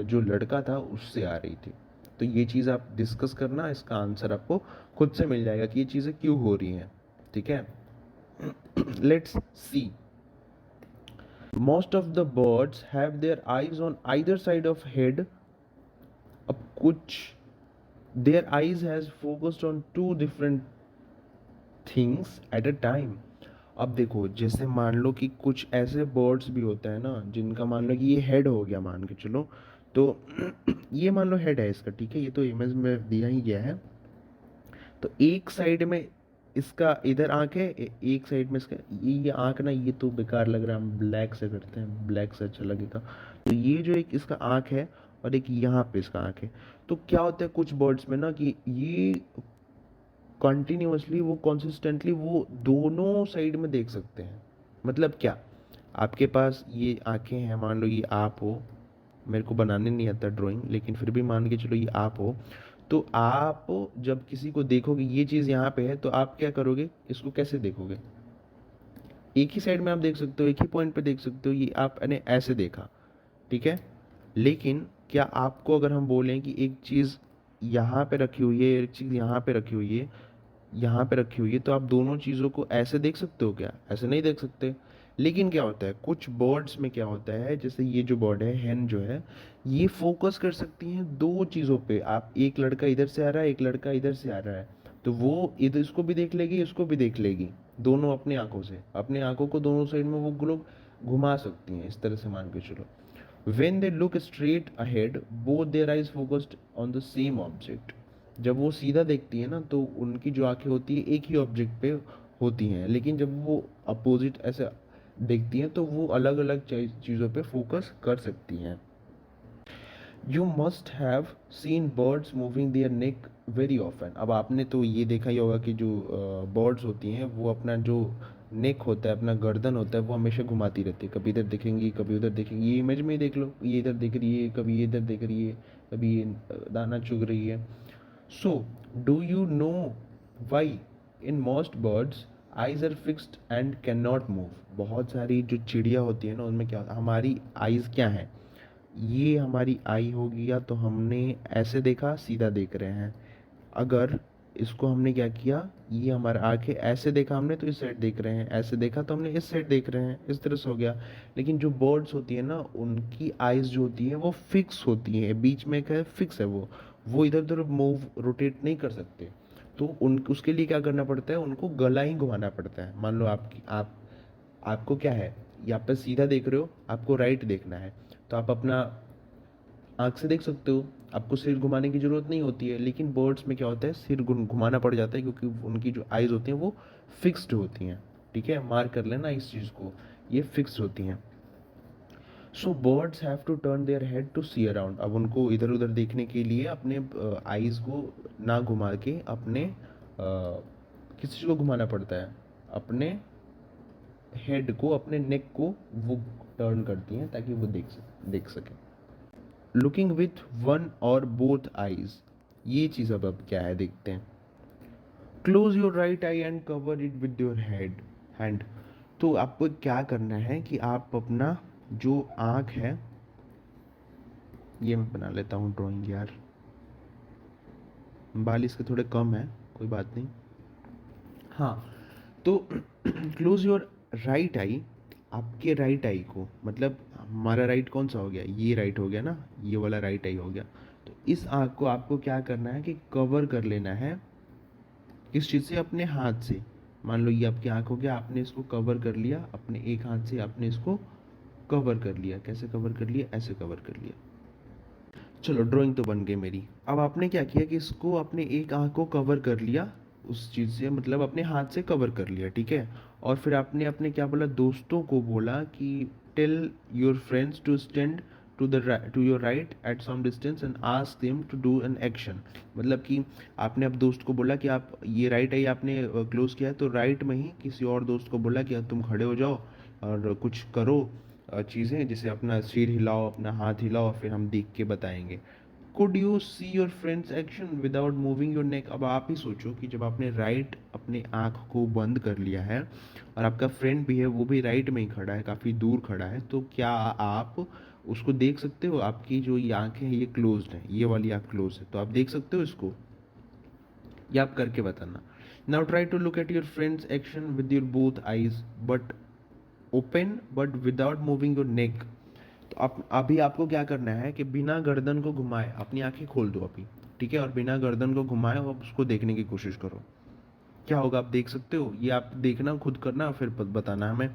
जो लड़का था उससे आ रही थी। तो ये चीज़ आप डिस्कस करना, इसका आंसर आपको खुद से मिल जाएगा कि ये चीज़ें क्यों हो रही हैं। ठीक है। Let's see. Most of the birds have their eyes on either side of head. अब कुछ, their eyes has focused on two different things at a time. अब देखो, जैसे मान लो कि कुछ ऐसे बर्ड्स भी होते हैं ना, जिनका मान लो कि ये हेड हो गया, मान के चलो, तो ये मान लो हेड है इसका, ठीक है, ये तो इमेज में दिया ही गया है। तो एक साइड में इसका इधर आंख है, एक साइड में इसका ये आंख ना, ये तो बेकार लग रहा है, हम ब्लैक से करते हैं, ब्लैक से अच्छा लगेगा। तो ये जो एक इसका आंख है, और एक यहाँ पे इसका आंख है। तो क्या होता है कुछ बर्ड्स में ना कि ये कंटिन्यूअसली, वो कंसिस्टेंटली वो दोनों साइड में देख सकते हैं। मतलब क्या, आपके पास ये आंखें हैं, मान लो ये आप हो, मेरे को बनाने नहीं आता ड्राइंग, लेकिन फिर भी मान के चलो ये आप हो। तो आप जब किसी को देखोगे, ये चीज़ यहाँ पे है, तो आप क्या करोगे, इसको कैसे देखोगे, एक ही साइड में आप देख सकते हो, एक ही पॉइंट पे देख सकते हो, ये आपने ऐसे देखा, ठीक है। लेकिन क्या आपको अगर हम बोलें कि एक चीज़ यहाँ पे रखी हुई है, एक चीज़ यहाँ पे रखी हुई है, यहाँ पे रखी हुई है, तो आप दोनों चीज़ों को ऐसे देख सकते हो क्या, ऐसे नहीं देख सकते। लेकिन क्या होता है कुछ बर्ड्स में, क्या होता है, जैसे ये जो बर्ड है, हैन जो है, ये फोकस कर सकती हैं दो चीज़ों पे। आप, एक लड़का इधर से आ रहा है, एक लड़का इधर से आ रहा है, तो वो इधर इसको भी देख लेगी, इसको भी देख लेगी, दोनों अपनी आंखों से, अपनी आंखों को दोनों साइड में वो लोग घुमा सकती हैं, इस तरह से मान के चलो। When they look straight ahead, both their eyes focused on the same object. जब वो सीधा देखती है ना, तो उनकी जो आंखें होती है एक ही ऑब्जेक्ट पे होती हैं, लेकिन जब वो अपोजिट ऐसे देखती हैं, तो वो अलग अलग चीज़ों पे फोकस कर सकती हैं। You must have seen birds moving their neck very often. अब आपने तो ये देखा ही होगा कि जो बर्ड्स होती हैं, वो अपना जो नेक होता है, अपना गर्दन होता है, वो हमेशा घुमाती रहती है, कभी इधर देखेंगी, कभी उधर देखेंगी। ये इमेज में ही देख लो, ये इधर देख रही है, कभी ये इधर देख रही है, कभी ये दाना चुग रही है। So do you know why in most birds eyes are fixed and can not move. बहुत सारी जो चिड़िया होती है ना, उनमें क्या होता है, हमारी आइज़ क्या है, ये हमारी आई होगी, या तो हमने ऐसे देखा, सीधा देख रहे हैं। अगर इसको हमने क्या किया, ये हमारा आंखें ऐसे देखा हमने, तो इस साइड देख रहे हैं, ऐसे देखा तो हमने इस साइड देख रहे हैं, इस तरह से हो गया। लेकिन जो बर्ड्स होती है ना, उनकी आइज जो होती है वो फिक्स होती है, बीच में क्या है, फिक्स है, वो वो इधर उधर मूव रोटेट नहीं कर सकते। तो उन उसके लिए क्या करना पड़ता है, उनको गला ही घुमाना पड़ता है। मान लो आपको क्या है, यहाँ पे सीधा देख रहे हो, आपको राइट देखना है, तो आप अपना आँख से देख सकते हो, आपको सिर घुमाने की ज़रूरत नहीं होती है। लेकिन बर्ड्स में क्या होता है, सिर घुमाना पड़ जाता है, क्योंकि उनकी जो आइज़ होती हैं वो फिक्स्ड होती हैं। ठीक है, मार्क कर लेना इस चीज़ को, ये फिक्स होती हैं। So birds have to turn their head to see around. अब उनको इधर उधर देखने के लिए अपने आइज़ को ना घुमा के अपने किस चीज़ को घुमाना पड़ता है, अपने हेड को, अपने नेक को वो टर्न करती हैं ताकि वो देख सकें। लुकिंग विथ वन और बोथ आईज, ये चीज़ अब क्या है देखते हैं। Close your right I and cover it with your hand. तो आपको क्या करना है कि आप अपना जो आँख है, ये मैं बना लेता हूँ ड्राइंग यार, बाल इसके थोड़े कम है, कोई बात नहीं। हाँ, तो क्लोज योर राइट आई, आपके राइट आई को, मतलब हमारा राइट कौन सा हो गया, ये राइट हो गया ना, ये वाला राइट आई हो गया। तो इस आँख को आपको क्या करना है कि कवर कर लेना है, किस चीज़ से, अपने हाथ से। मान लो ये आपकी आँख हो गया, आपने इसको कवर कर लिया, अपने एक हाथ से आपने इसको कवर कर लिया। कैसे कवर कर लिया, ऐसे कवर कर लिया। चलो ड्राइंग तो बन गई मेरी। अब आपने क्या किया कि इसको अपने एक आँख को कवर कर लिया उस चीज़ से, मतलब अपने हाथ से कवर कर लिया, ठीक है। और फिर आपने अपने क्या बोला, दोस्तों को बोला कि tell your friends to stand to your right at some distance and ask them to do an action. मतलब कि आपने अब दोस्त को बोला कि आप ये राइट आई आपने क्लोज किया है, तो राइट में ही किसी और दोस्त को बोला कि तुम खड़े हो जाओ और कुछ करो चीज़ें, जैसे अपना सिर हिलाओ, अपना हाथ हिलाओ, फिर हम देख के बताएंगे। Could you see your friends action without moving your नेक। अब आप ही सोचो कि जब आपने राइट अपने आँख को बंद कर लिया है और आपका फ्रेंड भी है, वो भी राइट में ही खड़ा है, काफ़ी दूर खड़ा है, तो क्या आप उसको देख सकते हो। आपकी जो ये आँखें हैं ये क्लोज्ड है, ये वाली आँख क्लोज है, तो आप देख सकते हो इसको, ये आप करके बताना। Now try to look at your friends action with your both eyes but open but without moving your neck. तो आप अभी आपको क्या करना है कि बिना गर्दन को घुमाए अपनी आंखें खोल दो अभी, ठीक है, और बिना गर्दन को घुमाए आप उसको देखने की कोशिश करो। क्या होगा आप देख सकते हो, ये आप देखना, खुद करना, फिर बताना हमें।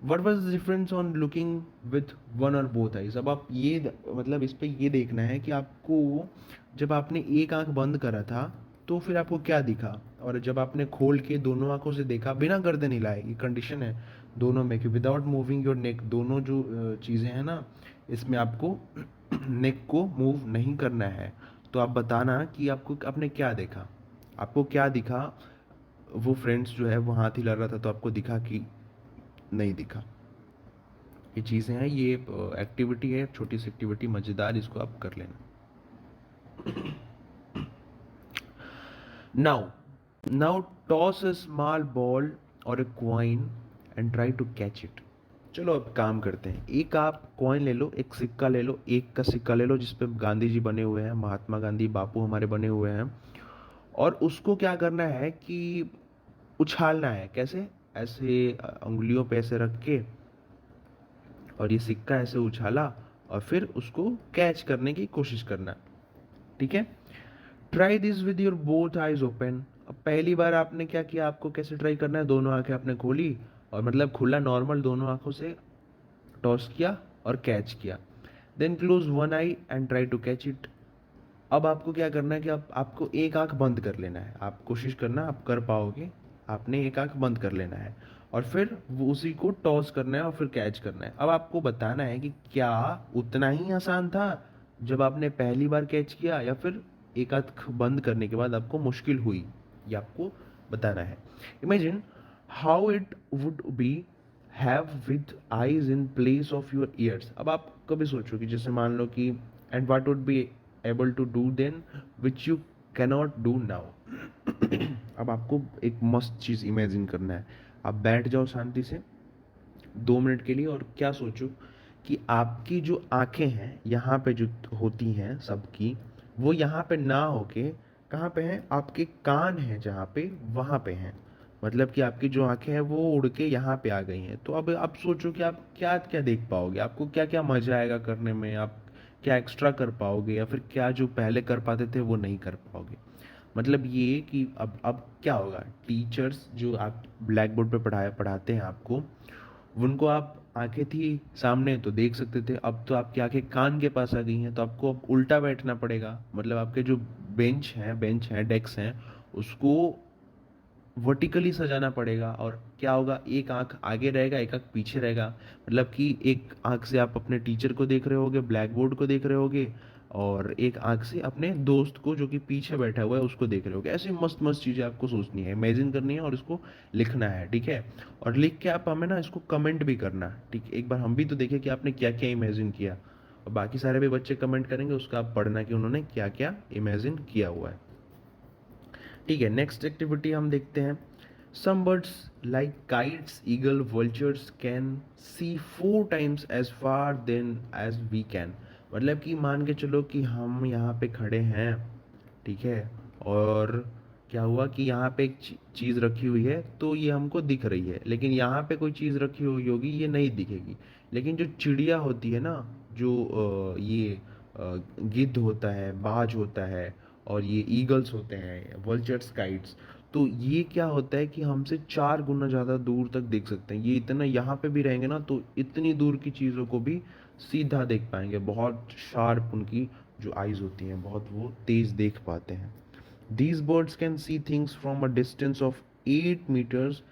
What was the difference on looking with one और बोथ आइज। अब आप ये मतलब इस पे ये देखना है कि आपको जब आपने एक आंख बंद करा था तो फिर आपको क्या दिखा, और जब आपने खोल के दोनों आंखों से देखा बिना गर्दन हिलाए, ये कंडीशन है दोनों में कि विदाउट मूविंग योर नेक, दोनों जो चीज़ें हैं ना, इसमें आपको नेक को मूव नहीं करना है। तो आप बताना कि आपको आपने क्या देखा, आपको क्या दिखा। वो फ्रेंड्स जो है वो हाथ हिला रहा था तो आपको दिखा कि नहीं दिखा। ये चीज़ें हैं, ये एक्टिविटी है, छोटी सी एक्टिविटी मज़ेदार, इसको आप कर लेना। Now now toss a small ball और a coin and try to catch it. चलो अब काम करते हैं। एक आप कॉइन ले लो, एक सिक्का ले लो, एक का सिक्का ले लो जिसपे गांधी जी बने हुए हैं, महात्मा गांधी बापू हमारे बने हुए हैं, और उसको क्या करना है कि उछालना है। कैसे, ऐसे उंगलियों पे ऐसे रख के, और ये सिक्का ऐसे उछाला और फिर उसको कैच करने की कोशिश करना, ठीक है। Try this with your both eyes open. अब पहली बार आपने क्या किया, आपको कैसे ट्राई करना है, दोनों आंखें आपने खोली और मतलब खुला नॉर्मल दोनों आंखों से टॉस किया और कैच किया। Then close one eye and try to catch it. अब आपको क्या करना है कि आपको एक आंख बंद कर लेना है, आप कोशिश करना आप कर पाओगे। आपने एक आंख बंद कर लेना है और फिर वो उसी को टॉस करना है और फिर कैच करना है। अब आपको बताना है कि क्या उतना ही आसान था जब आपने पहली बार कैच किया, या फिर एक आंख बंद करने के बाद आपको मुश्किल हुई, ये आपको बताना है। Imagine how it would be have with eyes in place of your ears. अब आप कभी सोचो कि जैसे मान लो कि and what would be able to do then which you cannot do now. अब आपको एक मस्त चीज़ इमेजिन करना है। आप बैठ जाओ शांति से 2 मिनट के लिए और क्या सोचो कि आपकी जो आंखें हैं यहाँ पे जो होती हैं सबकी, वो यहाँ पे ना होके कहाँ पे हैं, आपके कान हैं जहाँ पे, वहाँ पे हैं। मतलब कि आपकी जो आंखें हैं वो उड़ के यहाँ पे आ गई हैं। तो अब आप सोचो कि आप क्या क्या देख पाओगे, आपको क्या क्या मजा आएगा करने में, आप क्या एक्स्ट्रा कर पाओगे, या फिर क्या जो पहले कर पाते थे वो नहीं कर पाओगे। मतलब ये कि अब क्या होगा, टीचर्स जो आप ब्लैक बोर्ड पे पढ़ाते हैं आपको, उनको आप आंखें थी सामने तो देख सकते थे, अब तो आपकी आंखें कान के पास आ गई हैं, तो आपको अब उल्टा बैठना पड़ेगा। मतलब आपके जो बेंच हैं डेस्क हैं, उसको वर्टिकली सजाना पड़ेगा। और क्या होगा, एक आंख आगे रहेगा, एक आंख पीछे रहेगा। मतलब कि एक आंख से आप अपने टीचर को देख रहे होगे, ब्लैक बोर्ड को देख रहे होगे, और एक आंख से अपने दोस्त को जो कि पीछे बैठा हुआ है उसको देख रहे होगे। ऐसी मस्त मस्त चीज़ें आपको सोचनी है, इमेजिन करनी है, और इसको लिखना है, ठीक है। और लिख के आप हमें ना इसको कमेंट भी करना, ठीक है। एक बार हम भी तो देखें कि आपने क्या क्या इमेजिन किया, और बाकी सारे भी बच्चे कमेंट करेंगे, उसका आप पढ़ना कि उन्होंने क्या क्या इमेजिन किया हुआ है, ठीक है। नेक्स्ट एक्टिविटी हम देखते हैं। Some birds like kites, eagle, vultures can see 4 times as far than as we can. मतलब कि मान के चलो कि हम यहाँ पे खड़े हैं, ठीक है, और क्या हुआ कि यहाँ पे एक चीज़ रखी हुई है तो ये हमको दिख रही है, लेकिन यहाँ पे कोई चीज़ रखी हुई होगी ये नहीं दिखेगी। लेकिन जो चिड़िया होती है ना, जो गिद्ध होता है, बाज होता है, और ये ईगल्स होते हैं, वल्चर्स, काइट्स, तो ये क्या होता है कि हमसे 4 गुना ज़्यादा दूर तक देख सकते हैं। ये इतना यहाँ पे भी रहेंगे ना तो इतनी दूर की चीज़ों को भी सीधा देख पाएंगे। बहुत शार्प उनकी जो आइज़ होती हैं, बहुत वो तेज़ देख पाते हैं। These birds can see things from a distance of 8 meters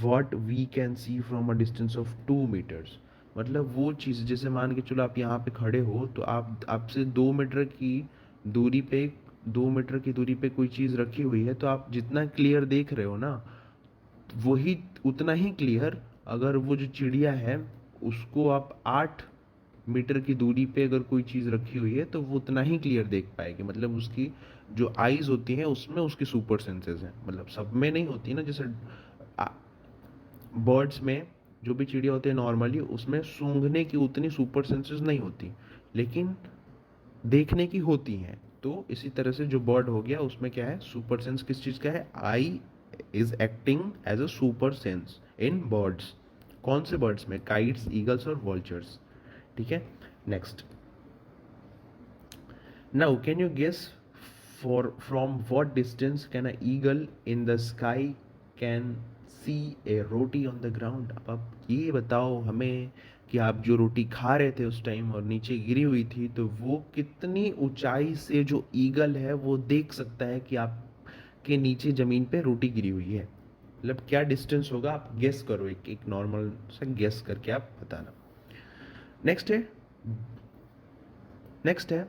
what we can see from a distance of 2 meters। मतलब वो चीज़, जैसे मान के चलो आप यहाँ पे खड़े हो तो आप आपसे 2 मीटर की दूरी पे 2 मीटर की दूरी पे कोई चीज़ रखी हुई है, तो आप जितना क्लियर देख रहे हो ना, वही उतना ही क्लियर अगर वो जो चिड़िया है उसको आप 8 मीटर की दूरी पे अगर कोई चीज़ रखी हुई है तो वो उतना ही क्लियर देख पाएगी। मतलब उसकी जो आईज होती हैं उसमें उसकी सुपर सेंसेस हैं, मतलब सब में नहीं होती ना, जैसे बर्ड्स में जो भी चिड़िया होती है नॉर्मली उसमें सूंघने की उतनी सुपर सेंसेस नहीं होती, लेकिन देखने की होती हैं। तो इसी तरह से जो बर्ड हो गया उसमें क्या है, सुपर सेंस किस चीज़ का है, eye is acting as a super sense in birds. कौन से बर्ड्स में, काइट्स, ईगल्स और वॉल्चर्स, ठीक है। Next, now can you guess for from what distance can a eagle in the sky can see a roti on the ground. अब आप ये बताओ हमें कि आप जो रोटी खा रहे थे उस टाइम और नीचे गिरी हुई थी, तो वो कितनी ऊंचाई से जो ईगल है वो देख सकता है कि आपके नीचे ज़मीन पे रोटी गिरी हुई है। मतलब क्या डिस्टेंस होगा, आप गेस करो, एक एक नॉर्मल सा गेस करके आप बताना। नेक्स्ट है, नेक्स्ट है,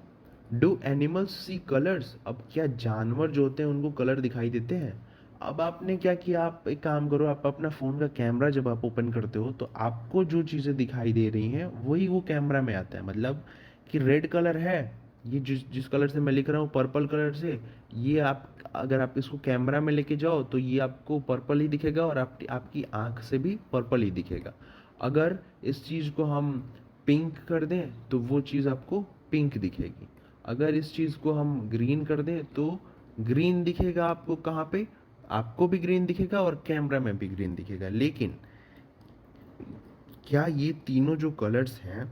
डू एनिमल्स सी कलर्स। अब क्या जानवर जो होते हैं उनको कलर दिखाई देते हैं। अब आपने क्या किया, आप एक काम करो, आप अपना फ़ोन का कैमरा जब आप ओपन करते हो तो आपको जो चीज़ें दिखाई दे रही हैं वही वो कैमरा में आता है। मतलब कि रेड कलर है, ये जिस जिस कलर से मैं लिख रहा हूँ पर्पल कलर से, ये आप अगर आप इसको कैमरा में लेके जाओ तो ये आपको पर्पल ही दिखेगा, और आपकी आँख से भी पर्पल ही दिखेगा। अगर इस चीज़ को हम पिंक कर दें तो वो चीज़ आपको पिंक दिखेगी। अगर इस चीज़ को हम ग्रीन कर दें तो ग्रीन दिखेगा आपको, कहाँ पे, आपको भी ग्रीन दिखेगा और कैमरा में भी ग्रीन दिखेगा। लेकिन क्या ये तीनों जो कलर्स हैं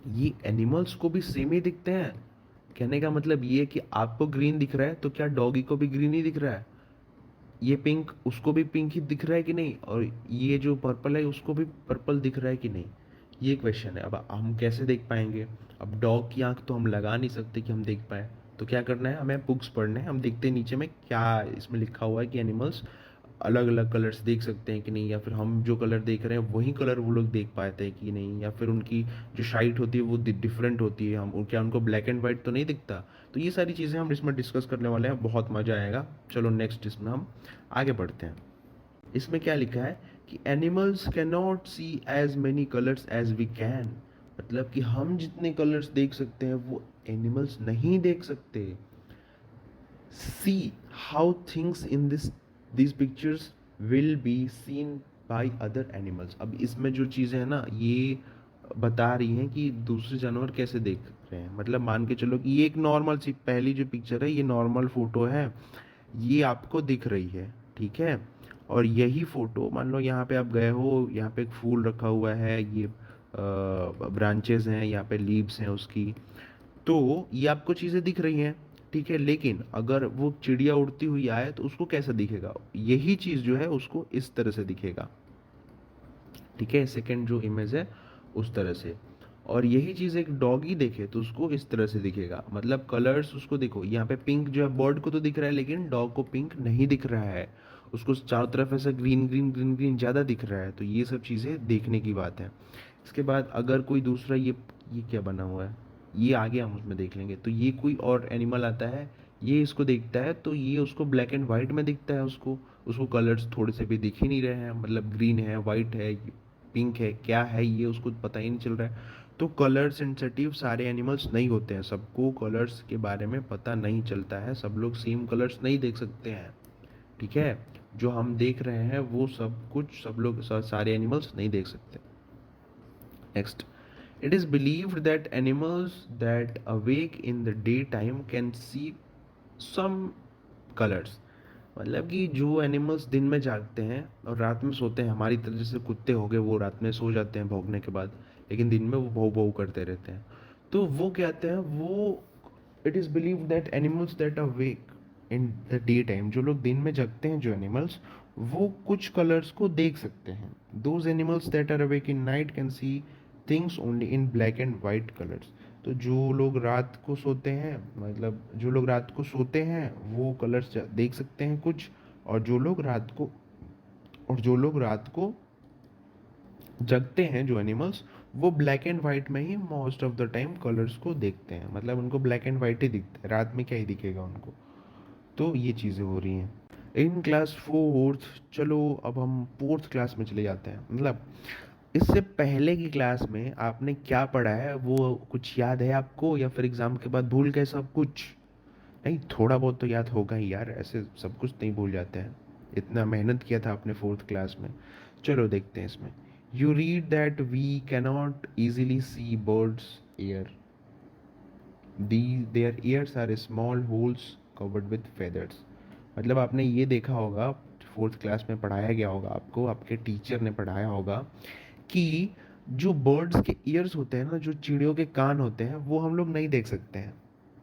ये एनिमल्स को भी सेम ही दिखते हैं। कहने का मतलब ये है कि आपको ग्रीन दिख रहा है तो क्या डॉगी को भी ग्रीन ही दिख रहा है, ये पिंक उसको भी पिंक ही दिख रहा है कि नहीं, और ये जो पर्पल है उसको भी पर्पल दिख रहा है कि नहीं, ये क्वेश्चन है। अब हम कैसे देख पाएंगे, अब डॉग की आंख तो हम लगा नहीं सकते कि हम देख पाए, तो क्या करना है, हमें बुक्स पढ़ने हैं, हम देखते हैं नीचे में क्या इसमें लिखा हुआ है कि एनिमल्स अलग अलग कलर्स देख सकते हैं कि नहीं, या फिर हम जो कलर देख रहे हैं वही कलर वो लोग देख पाते हैं कि नहीं, या फिर उनकी जो शाइट होती है वो डिफरेंट होती है, हम क्या उनको ब्लैक एंड वाइट तो नहीं दिखता। तो ये सारी चीज़ें हम इसमें डिस्कस करने वाले हैं, बहुत मज़ा आएगा। चलो नेक्स्ट इसमें हम आगे बढ़ते हैं। इसमें क्या लिखा है कि animals can not see as many colours as we can. मतलब कि हम जितने कलर्स देख सकते हैं वो एनिमल्स नहीं देख सकते। See how things in this pictures will be seen by other animals. अब इसमें जो चीज़ें हैं ना ये बता रही हैं कि दूसरे जानवर कैसे देख रहे हैं। मतलब मान के चलो कि ये एक नॉर्मल सी पहली जो पिक्चर है ये नॉर्मल फोटो है, ये आपको दिख रही है, ठीक है। और यही फोटो मान लो यहाँ पे आप गए हो, यहाँ पे एक फूल रखा हुआ है, ये ब्रांचेस हैं, यहाँ पे लीव्स हैं उसकी। तो ये आपको चीज़ें दिख रही हैं, ठीक है, लेकिन अगर वो चिड़िया उड़ती हुई आए तो उसको कैसा दिखेगा? यही चीज़ जो है उसको इस तरह से दिखेगा, ठीक है, सेकंड जो इमेज है उस तरह से। और यही चीज़ एक डॉगी देखे तो उसको इस तरह से दिखेगा, मतलब कलर्स उसको देखो, यहाँ पे पिंक जो है बर्ड को तो दिख रहा है लेकिन डॉग को पिंक नहीं दिख रहा है, उसको चारों तरफ ऐसा ग्रीन ग्रीन ग्रीन ग्रीन ज़्यादा दिख रहा है। तो ये सब चीज़ें देखने की बात है। इसके बाद अगर कोई दूसरा ये क्या बना हुआ है, ये आगे हम उसमें देख लेंगे। तो ये कोई और एनिमल आता है, ये इसको देखता है तो ये उसको ब्लैक एंड वाइट में दिखता है, उसको उसको कलर्स थोड़े से भी दिख ही नहीं रहे हैं, मतलब ग्रीन है, वाइट है, पिंक है, क्या है ये उसको पता ही नहीं चल रहा है। तो कलर सेंसिटिव सारे एनिमल्स नहीं होते हैं, सबको कलर्स के बारे में पता नहीं चलता है, सब लोग सेम कलर्स नहीं देख सकते हैं, ठीक है। जो हम देख रहे हैं वो सब कुछ सब लोग सारे एनिमल्स नहीं देख सकते। Next, it is believed that animals that awake in the daytime can see some colors। मतलब कि जो एनिमल्स दिन में जागते हैं और रात में सोते हैं, हमारी तरह जैसे कुत्ते हो गए, वो रात में सो जाते हैं भौंकने के बाद, लेकिन दिन में वो भौ भौ करते रहते हैं। तो वो कहते हैं वो, it is believe that animals that awake in the day time, जो लोग दिन में जगते हैं जो एनिमल्स, वो कुछ कलर्स को देख सकते हैं। Those animals that are awake in night can see things only in black and white colours. तो जो लोग रात को सोते हैं, मतलब जो लोग रात को सोते हैं वो कलर्स देख सकते हैं कुछ, और जो लोग रात को और जो लोग रात को जगते हैं जो एनिमल्स, वो ब्लैक एंड वाइट में ही most of the time colours को देखते हैं, मतलब उनको ब्लैक एंड वाइट ही दिखता है, रात में क्या ही दिखेगा उनको। तो ये चीज़ें हो रही हैं इन क्लास फोर्थ। चलो अब हम फोर्थ क्लास में चले जाते हैं। मतलब इससे पहले की क्लास में आपने क्या पढ़ा है वो कुछ याद है आपको, या फिर एग्जाम के बाद भूल गए सब कुछ? नहीं, थोड़ा बहुत तो याद होगा ही यार, ऐसे सब कुछ नहीं भूल जाते हैं, इतना मेहनत किया था आपने फोर्थ क्लास में। चलो देखते हैं इसमें। You read that we cannot easily see birds ear, the their ears are small holes covered with feathers. मतलब आपने ये देखा होगा, फोर्थ क्लास में पढ़ाया गया होगा आपको, आपके टीचर ने पढ़ाया होगा कि जो बर्ड्स के ईयर्स होते हैं ना, जो चिड़ियों के कान होते हैं, वो हम लोग नहीं देख सकते हैं।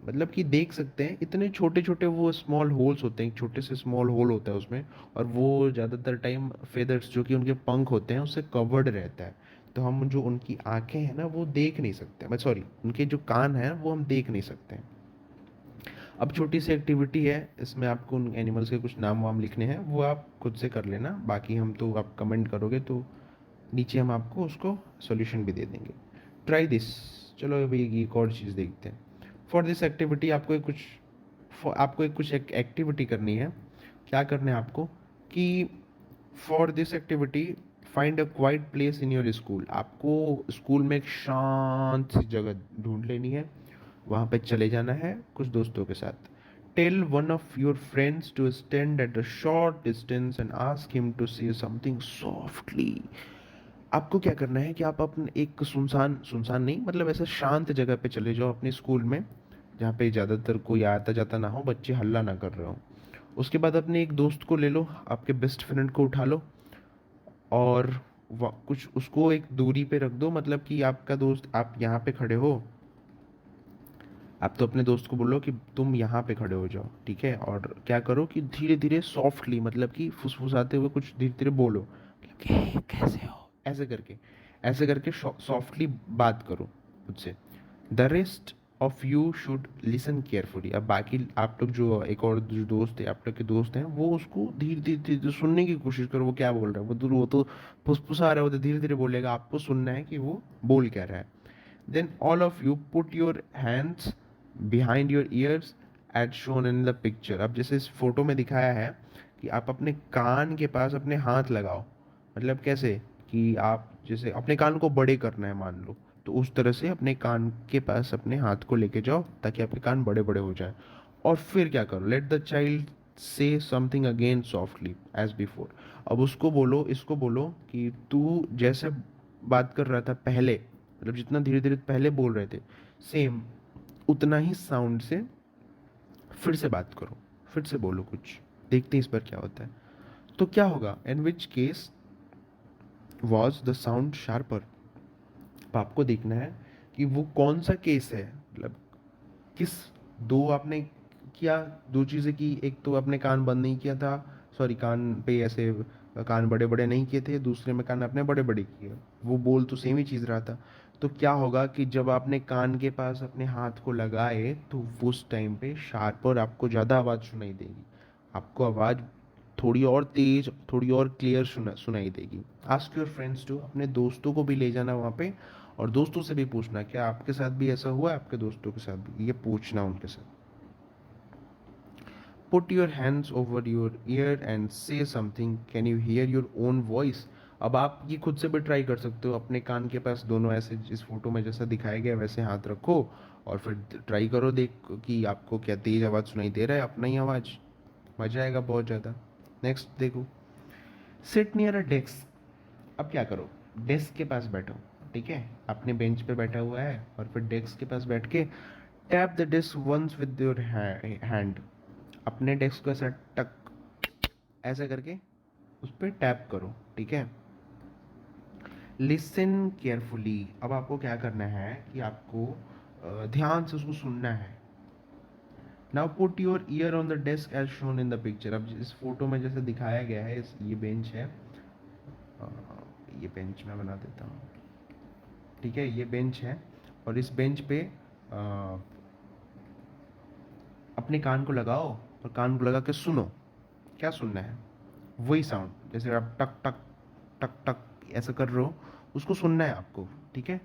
मतलब कि देख सकते हैं, इतने छोटे छोटे वो स्मॉल होल्स होते हैं, छोटे से स्मॉल होल होता है उसमें, और वो ज़्यादातर टाइम फेदर्स जो कि उनके पंख होते हैं उससे कवर्ड रहता है। तो हम जो उनकी आंखें हैं ना वो देख नहीं सकते, मैं सॉरी, उनके जो कान हैं वो हम देख नहीं सकते हैं। अब छोटी सी एक्टिविटी है, इसमें आपको उन एनिमल्स के कुछ नाम वाम लिखने हैं, वो आप खुद से कर लेना, बाकी हम तो आप कमेंट करोगे तो नीचे हम आपको उसको सॉल्यूशन भी दे देंगे। Try this. चलो अभी एक और चीज़ देखते हैं। फॉर दिस एक्टिविटी आपको एक कुछ एक एक्टिविटी करनी है। क्या करना है आपको कि for this activity find a quite place in your school. आपको स्कूल में एक शांत सी जगह ढूंढ लेनी है, वहाँ पे चले जाना है कुछ दोस्तों के साथ। Tell one of your friends to stand at a short distance and ask him to say something softly. आपको क्या करना है कि आप अपने एक सुनसान सुनसान नहीं, मतलब ऐसे शांत जगह पे चले जाओ अपने स्कूल में, जहाँ पे ज़्यादातर कोई आता जाता ना हो, बच्चे हल्ला ना कर रहे हो। उसके बाद अपने एक दोस्त को ले लो, आपके बेस्ट फ्रेंड को उठा लो, और कुछ उसको एक दूरी पे रख दो, मतलब कि आपका दोस्त, आप यहाँ पे खड़े हो, आप तो अपने दोस्त को बोलो कि तुम यहाँ पे खड़े हो जाओ, ठीक है, और क्या करो कि धीरे धीरे सॉफ्टली, मतलब कि फुसफुसाते हुए कुछ धीरे धीरे बोलो, मतलब कि "हे, कैसे हो", ऐसे करके सॉफ्टली बात करो मुझसे। The rest of you should listen carefully. अब बाकी आप लोग जो एक और जो दोस्त है, आप लोग के दोस्त हैं, वो उसको धीरे धीरे धीरे सुनने की कोशिश करो, वो क्या बोल रहा है, वो तो फुसफुसा रहा है, वो तो धीरे धीरे बोलेगा, आपको सुनना है कि वो बोल क्या रहा है। Then all of you put your hands behind your ears as shown in the picture। अब जैसे इस फोटो में दिखाया है कि आप अपने कान के पास अपने हाथ लगाओ, मतलब कैसे कि आप जैसे अपने कान को बड़े करना है मान लो, तो उस तरह से अपने कान के पास अपने हाथ को लेके जाओ ताकि आपके कान बड़े बड़े हो जाए। और फिर क्या करो, let the child say something again softly as before. अब उसको बोलो, इसको बोलो कि तू जैसे बात कर रहा था पहले, मतलब जितना धीरे धीरे पहले बोल रहे थे, सेम उतना ही साउंड से फिर से बात करो, फिर से बोलो कुछ, देखते हैं इस बार क्या होता है। तो क्या होगा, in which case was the sound sharper. अब आपको देखना है कि वो कौन सा केस है, मतलब किस, दो आपने किया, दो चीज़ें की, एक तो आपने कान बंद नहीं किया था, सॉरी कान पे ऐसे कान बड़े बड़े नहीं किए थे, दूसरे में कान आपने बड़े बड़े किए, वो बोल तो सेम ही चीज़ रहा था। तो क्या होगा कि जब आपने कान के पास अपने हाथ को लगाए तो उस टाइम पे शार्प और आपको ज़्यादा आवाज़ सुनाई देगी, आपको आवाज़ थोड़ी और तेज, थोड़ी और क्लियर सुनाई देगी। आस्क योर फ्रेंड्स टू, अपने दोस्तों को भी ले जाना वहाँ पे, और दोस्तों से भी पूछना क्या आपके साथ भी ऐसा हुआ है, आपके दोस्तों के साथ भी, ये पूछना उनके साथ। Put your hands over your year and से something, can you here your own voice. अब आप ये खुद से भी ट्राई कर सकते हो, अपने कान के पास दोनों ऐसे इस फोटो में जैसा दिखाया गया वैसे हाथ रखो, और फिर ट्राई करो, देख कि आपको क्या तेज आवाज़ सुनाई दे रहा है, अपना ही आवाज़, मजा आएगा बहुत ज़्यादा। नेक्स्ट देखो, सिट नियर अ डेस्क। अब क्या करो, डेस्क के पास बैठो, ठीक है, अपने बेंच पे बैठा हुआ है और फिर डेस्क के पास बैठ के tap the desk once with your hand. अपने डेस्क को ऐसा टक ऐसा करके उस पर टैप करो, ठीक है। Listen carefully. अब आपको क्या करना है कि आपको ध्यान से उसको सुनना है। Now put your ear on the desk as shown in the picture. अब इस फोटो में जैसे दिखाया गया है, ये बेंच है, ये बेंच मैं बना देता हूँ, ठीक है, ये बेंच है, और इस बेंच पे अपने कान को लगाओ और कान को लगा के सुनो। क्या सुनना है, वही साउंड, जैसे आप टक टक टक टक ऐसा कर रहे हो, उसको सुनना है आपको, ठीक है।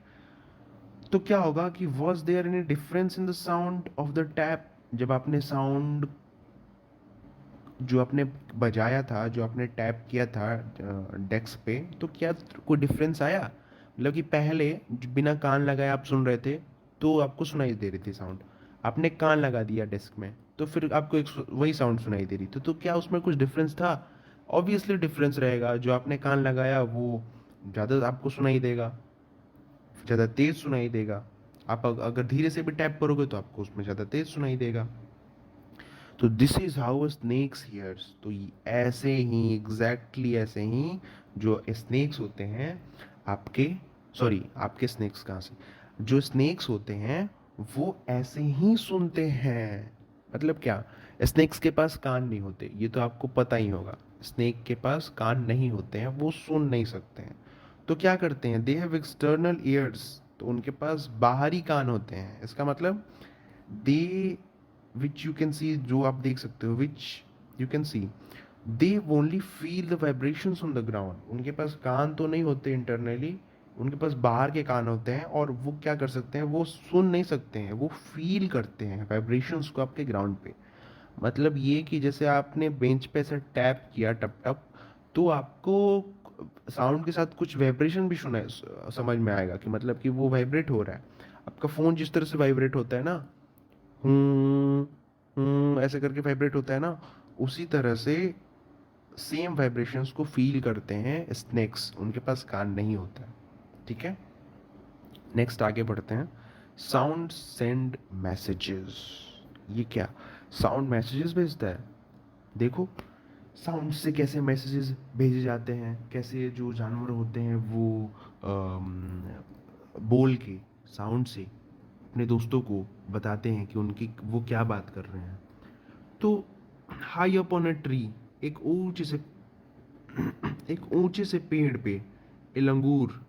तो क्या होगा कि was there any difference in the sound of the tap. जब आपने साउंड जो आपने बजाया था, जो आपने टैप किया था डेस्क पे, तो क्या कोई डिफरेंस आया, मतलब कि पहले बिना कान लगाए आप सुन रहे थे तो आपको सुनाई दे रही थी साउंड, आपने कान लगा दिया डेस्क में तो फिर आपको एक वही साउंड सुनाई दे रही थी, तो क्या उसमें कुछ डिफरेंस था। ऑब्वियसली डिफरेंस रहेगा, जो आपने कान लगाया वो ज़्यादा आपको सुनाई देगा, ज़्यादा तेज सुनाई देगा। आप अगर धीरे से भी टैप करोगे तो आपको उसमें ज़्यादा तेज सुनाई देगा। तो this is how snakes hears. तो ऐसे ही, एग्जैक्टली ऐसे ही जो स्नेक्स होते हैं आपके, सॉरी आपके स्नेक्स कहाँ से, जो स्नेक्स होते हैं वो ऐसे ही सुनते हैं। मतलब क्या, स्नेक्स के पास कान नहीं होते, ये तो आपको पता ही होगा, स्नेक के पास कान नहीं होते हैं, वो सुन नहीं सकते हैं। तो क्या करते हैं, दे हैव एक्सटर्नल ईयर्स, तो उनके पास बाहरी कान होते हैं। इसका मतलब दे, विच यू कैन सी, जो आप देख सकते हो, which you can see, they only feel the vibrations on the ground. उनके पास कान तो नहीं होते इंटरनली, उनके पास बाहर के कान होते हैं, और वो क्या कर सकते हैं, वो सुन नहीं सकते हैं, वो फील करते हैं वाइब्रेशंस को आपके ग्राउंड पे। मतलब ये कि जैसे आपने बेंच पे ऐसे टैप किया टप टप, तो आपको साउंड के साथ कुछ वाइब्रेशन भी सुना, समझ में आएगा कि मतलब कि वो वाइब्रेट हो रहा है। आपका फ़ोन जिस तरह से वाइब्रेट होता है ना, ऐसे करके वाइब्रेट होता है ना, उसी तरह से सेम वाइब्रेशंस को फील करते हैं स्नेक्स, उनके पास कान नहीं होता है, ठीक है। नेक्स्ट आगे बढ़ते हैं। Sound send messages. ये क्या, साउंड मैसेजेस भेजता है। देखो साउंड से कैसे मैसेजेस भेजे जाते हैं, कैसे जो जानवर होते हैं वो बोल के, साउंड से अपने दोस्तों को बताते हैं कि उनकी वो क्या बात कर रहे हैं। तो high up on a tree, एक ऊंचे से एक ऊंचे से पेड़ पे ए लंगूर,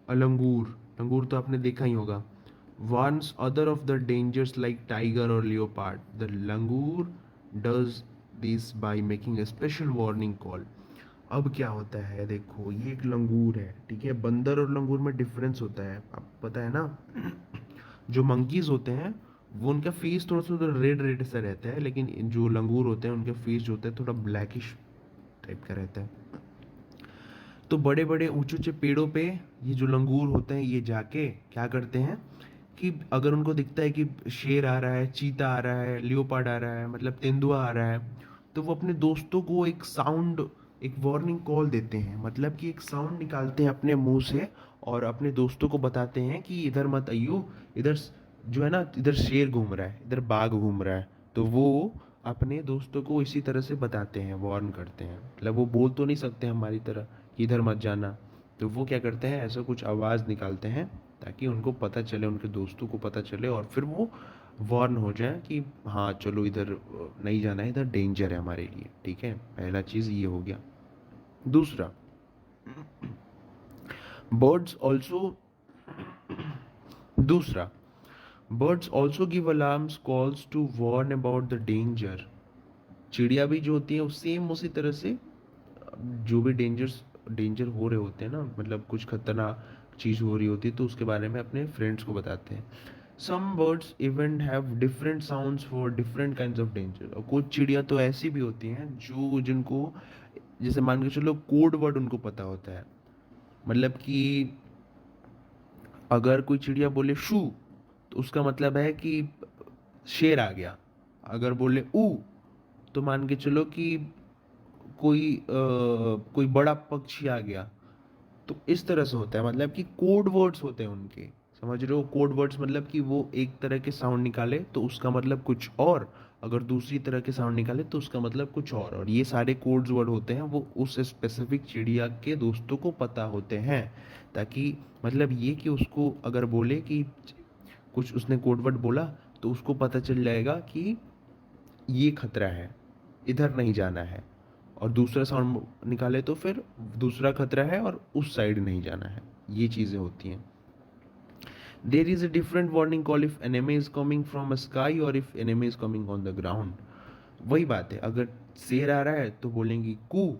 अलंगूर, लंगूर तो आपने देखा ही होगा, warns other of the dangers like tiger or leopard. The langur does this by making a special warning call. अब क्या होता है, देखो ये एक लंगूर है, ठीक है, बंदर और लंगूर में डिफरेंस होता है, आप पता है ना। जो मंकीज होते हैं वो, उनका फेस थोड़ा सा रेड रेड सा रहता है, लेकिन जो लंगूर होते हैं उनका फेस जो होता है थोड़ा ब्लैकिश टाइप का रहता है। तो बड़े बड़े ऊंचे ऊंचे पेड़ों पे ये जो लंगूर होते हैं ये जाके क्या करते हैं कि अगर उनको दिखता है कि शेर आ रहा है, चीता आ रहा है, लियोपार्ड आ रहा है, मतलब तेंदुआ आ रहा है, तो वो अपने दोस्तों को एक साउंड, एक वार्निंग कॉल देते हैं, मतलब कि एक साउंड निकालते हैं अपने मुंह से और अपने दोस्तों को बताते हैं कि इधर मत आइयो, इधर जो है ना, इधर शेर घूम रहा है, इधर बाघ घूम रहा है। तो वो अपने दोस्तों को इसी तरह से बताते हैं, वार्न करते हैं, मतलब वो बोल तो नहीं सकते हमारी तरह कि इधर मत जाना, तो वो क्या करते हैं, ऐसा कुछ आवाज़ निकालते हैं ताकि उनको पता चले, उनके दोस्तों को पता चले, और फिर वो वार्न हो जाए कि हाँ चलो इधर नहीं जाना है, इधर डेंजर है हमारे लिए। ठीक है, पहला चीज़ ये हो गया। दूसरा, बर्ड्स ऑल्सो दूसरा birds also give alarms calls to warn about the danger. चिड़िया भी जो होती है सेम उसी तरह से, जो भी डेंजर हो रहे होते हैं ना, मतलब कुछ खतरनाक चीज़ हो रही होती है, तो उसके बारे में अपने फ्रेंड्स को बताते हैं। Some birds even have different sounds for different kinds of danger. और कुछ चिड़िया तो ऐसी भी होती हैं जो जिनको, जैसे मान के चलो, कोड वर्ड उनको पता होता है। मतलब कि अगर कोई चिड़िया बोले शू, तो उसका मतलब है कि शेर आ गया। अगर बोले ऊ, तो मान के चलो कि कोई बड़ा पक्षी आ गया। तो इस तरह से होता है, मतलब कि कोड वर्ड्स होते हैं उनके। समझ रहे हो, कोड वर्ड्स मतलब कि वो एक तरह के साउंड निकाले तो उसका मतलब कुछ और, अगर दूसरी तरह के साउंड निकाले तो उसका मतलब कुछ और ये सारे कोड्स वर्ड होते हैं, वो उस स्पेसिफिक चिड़िया के दोस्तों को पता होते हैं। ताकि मतलब ये कि उसको अगर बोले कि कुछ उसने कोड वर्ड बोला, तो उसको पता चल जाएगा कि ये खतरा है, इधर नहीं जाना है। और दूसरा साउंड निकाले तो फिर दूसरा खतरा है और उस साइड नहीं जाना है। ये चीज़ें होती हैं। There is a different warning call if enemy is coming from a sky और if enemy is coming on the ground. वही बात है, अगर शेर आ रहा है तो बोलेंगी कू,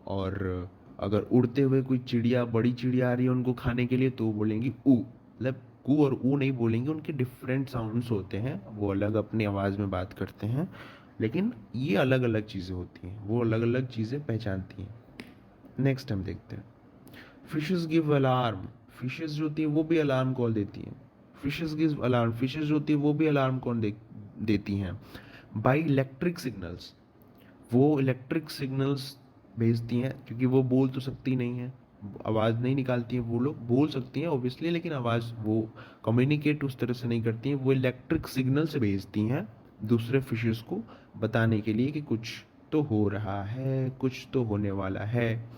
और अगर उड़ते हुए कोई चिड़िया, बड़ी चिड़िया आ रही है उनको खाने के लिए, तो वो बोलेंगी ऊ। मतलब कू और ऊ नहीं बोलेंगे, उनके डिफरेंट साउंड्स होते हैं, वो अलग अपनी आवाज़ में बात करते हैं, लेकिन ये अलग अलग चीज़ें होती हैं, वो अलग अलग चीज़ें पहचानती हैं। नेक्स्ट हम देखते हैं, फिशेस गिव अलार्म। फिशेस जो होती है वो भी अलार्म कॉल देती हैं। फिशेस गिव अलार्म, फिशेस जो होती है वो भी अलार्म कॉल देती हैं बाई इलेक्ट्रिक सिग्नल्स। वो इलेक्ट्रिक सिग्नल्स भेजती हैं, क्योंकि वो बोल तो सकती नहीं है, आवाज़ नहीं निकालती हैं। वो लोग बोल सकती हैं ऑब्वियसली, लेकिन आवाज़ वो कम्युनिकेट उस तरह से नहीं करती हैं। वो इलेक्ट्रिक सिग्नल से भेजती हैं दूसरे फिशेस को बताने के लिए कि कुछ तो हो रहा है, कुछ तो होने वाला है।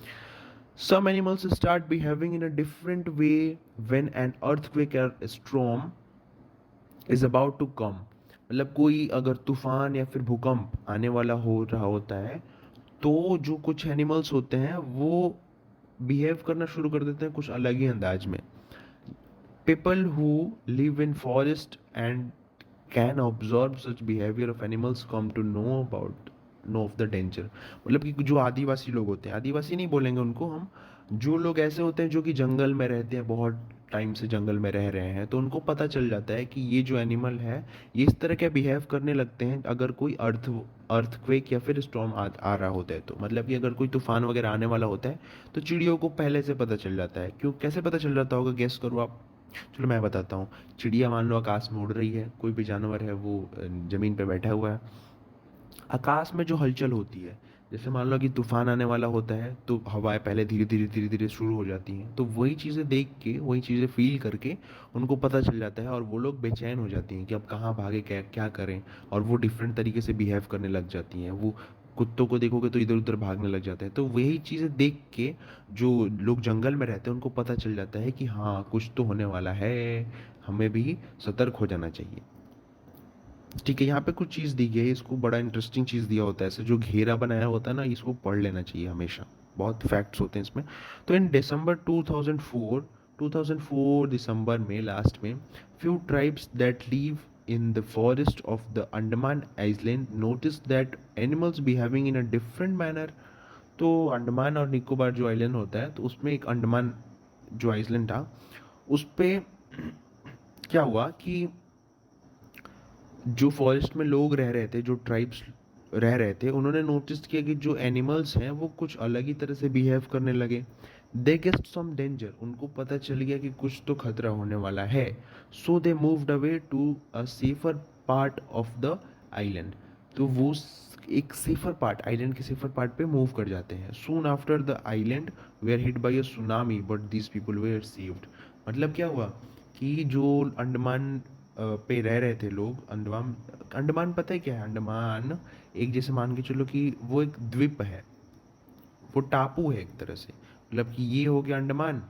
Some animals start behaving in a different way when an earthquake or a storm is about to come. मतलब कोई अगर तूफान या फिर भूकंप आने वाला हो रहा होता है, तो जो कुछ एनिमल्स होते हैं वो बिहेव करना शुरू कर देते हैं कुछ अलग ही अंदाज में। People who live in forest and can observe such behavior of animals come to know of the danger। मतलब कि जो आदिवासी लोग होते हैं, आदिवासी नहीं बोलेंगे उनको हम, जो लोग ऐसे होते हैं जो कि जंगल में रहते हैं, बहुत टाइम से जंगल में रह रहे हैं, तो उनको पता चल जाता है कि ये जो एनिमल है ये इस तरह के बिहेव करने लगते हैं अगर कोई अर्थक्वेक या फिर स्टॉर्म आ रहा होता है। तो मतलब कि अगर कोई तूफान वगैरह आने वाला होता है, तो चिड़ियों को पहले से पता चल जाता है। क्यों, कैसे पता चल जाता होगा, गेस करो आप। चलो मैं बताता हूँ। चिड़िया मान लो आकाश में उड़ रही है, कोई भी जानवर है वो ज़मीन पे बैठा हुआ है। आकाश में जो हलचल होती है, जैसे मान लो कि तूफान आने वाला होता है, तो हवाएं पहले धीरे धीरे धीरे धीरे शुरू हो जाती हैं। तो वही चीज़ें देख के, वही चीज़ें फील करके उनको पता चल जाता है, और वो लोग बेचैन हो जाती हैं कि अब कहाँ भागे, क्या क्या करें। और वो डिफरेंट तरीके से बिहेव करने लग जाती हैं। वो कुत्तों को देखोगे तो इधर उधर भागने लग जाते हैं। तो वही चीज़ें देख के जो लोग जंगल में रहते हैं उनको पता चल जाता है कि हाँ कुछ तो होने वाला है, हमें भी सतर्क हो जाना चाहिए। ठीक है, यहाँ पे कुछ चीज़ दी गई है, इसको बड़ा इंटरेस्टिंग चीज़ दिया होता है, ऐसे जो घेरा बनाया होता है ना, इसको पढ़ लेना चाहिए हमेशा, बहुत फैक्ट्स होते हैं इसमें। तो इन दिसंबर 2004 दिसंबर में, लास्ट में, few tribes that live in the forest of the Andaman island notice that animals behaving in a different manner. तो अंडमान और निकोबार जो आइलैंड होता है, तो उसमें एक अंडमान जो आइलैंड था, उस पे क्या हुआ कि जो फॉरेस्ट में लोग रह रहे थे, जो ट्राइब्स रह रहे थे, उन्होंने नोटिस किया कि जो एनिमल्स हैं वो कुछ अलग ही तरह से बिहेव करने लगे। दे गेस्ट सम डेंजर, उनको पता चल गया कि कुछ तो खतरा होने वाला है। So they moved away to a safer part of the island. तो वो एक सेफर पार्ट, आइलैंड के सेफर पार्ट पे मूव कर जाते हैं। Soon after the island were hit by a tsunami but these people were saved. मतलब क्या हुआ कि जो अंडमान पे रह रहे थे लोग, अंडमान, अंडमान पता है क्या है अंडमान? एक जैसे मान के चलो कि वो एक द्वीप है, वो टापू है एक तरह से। मतलब कि ये हो गया अंडमान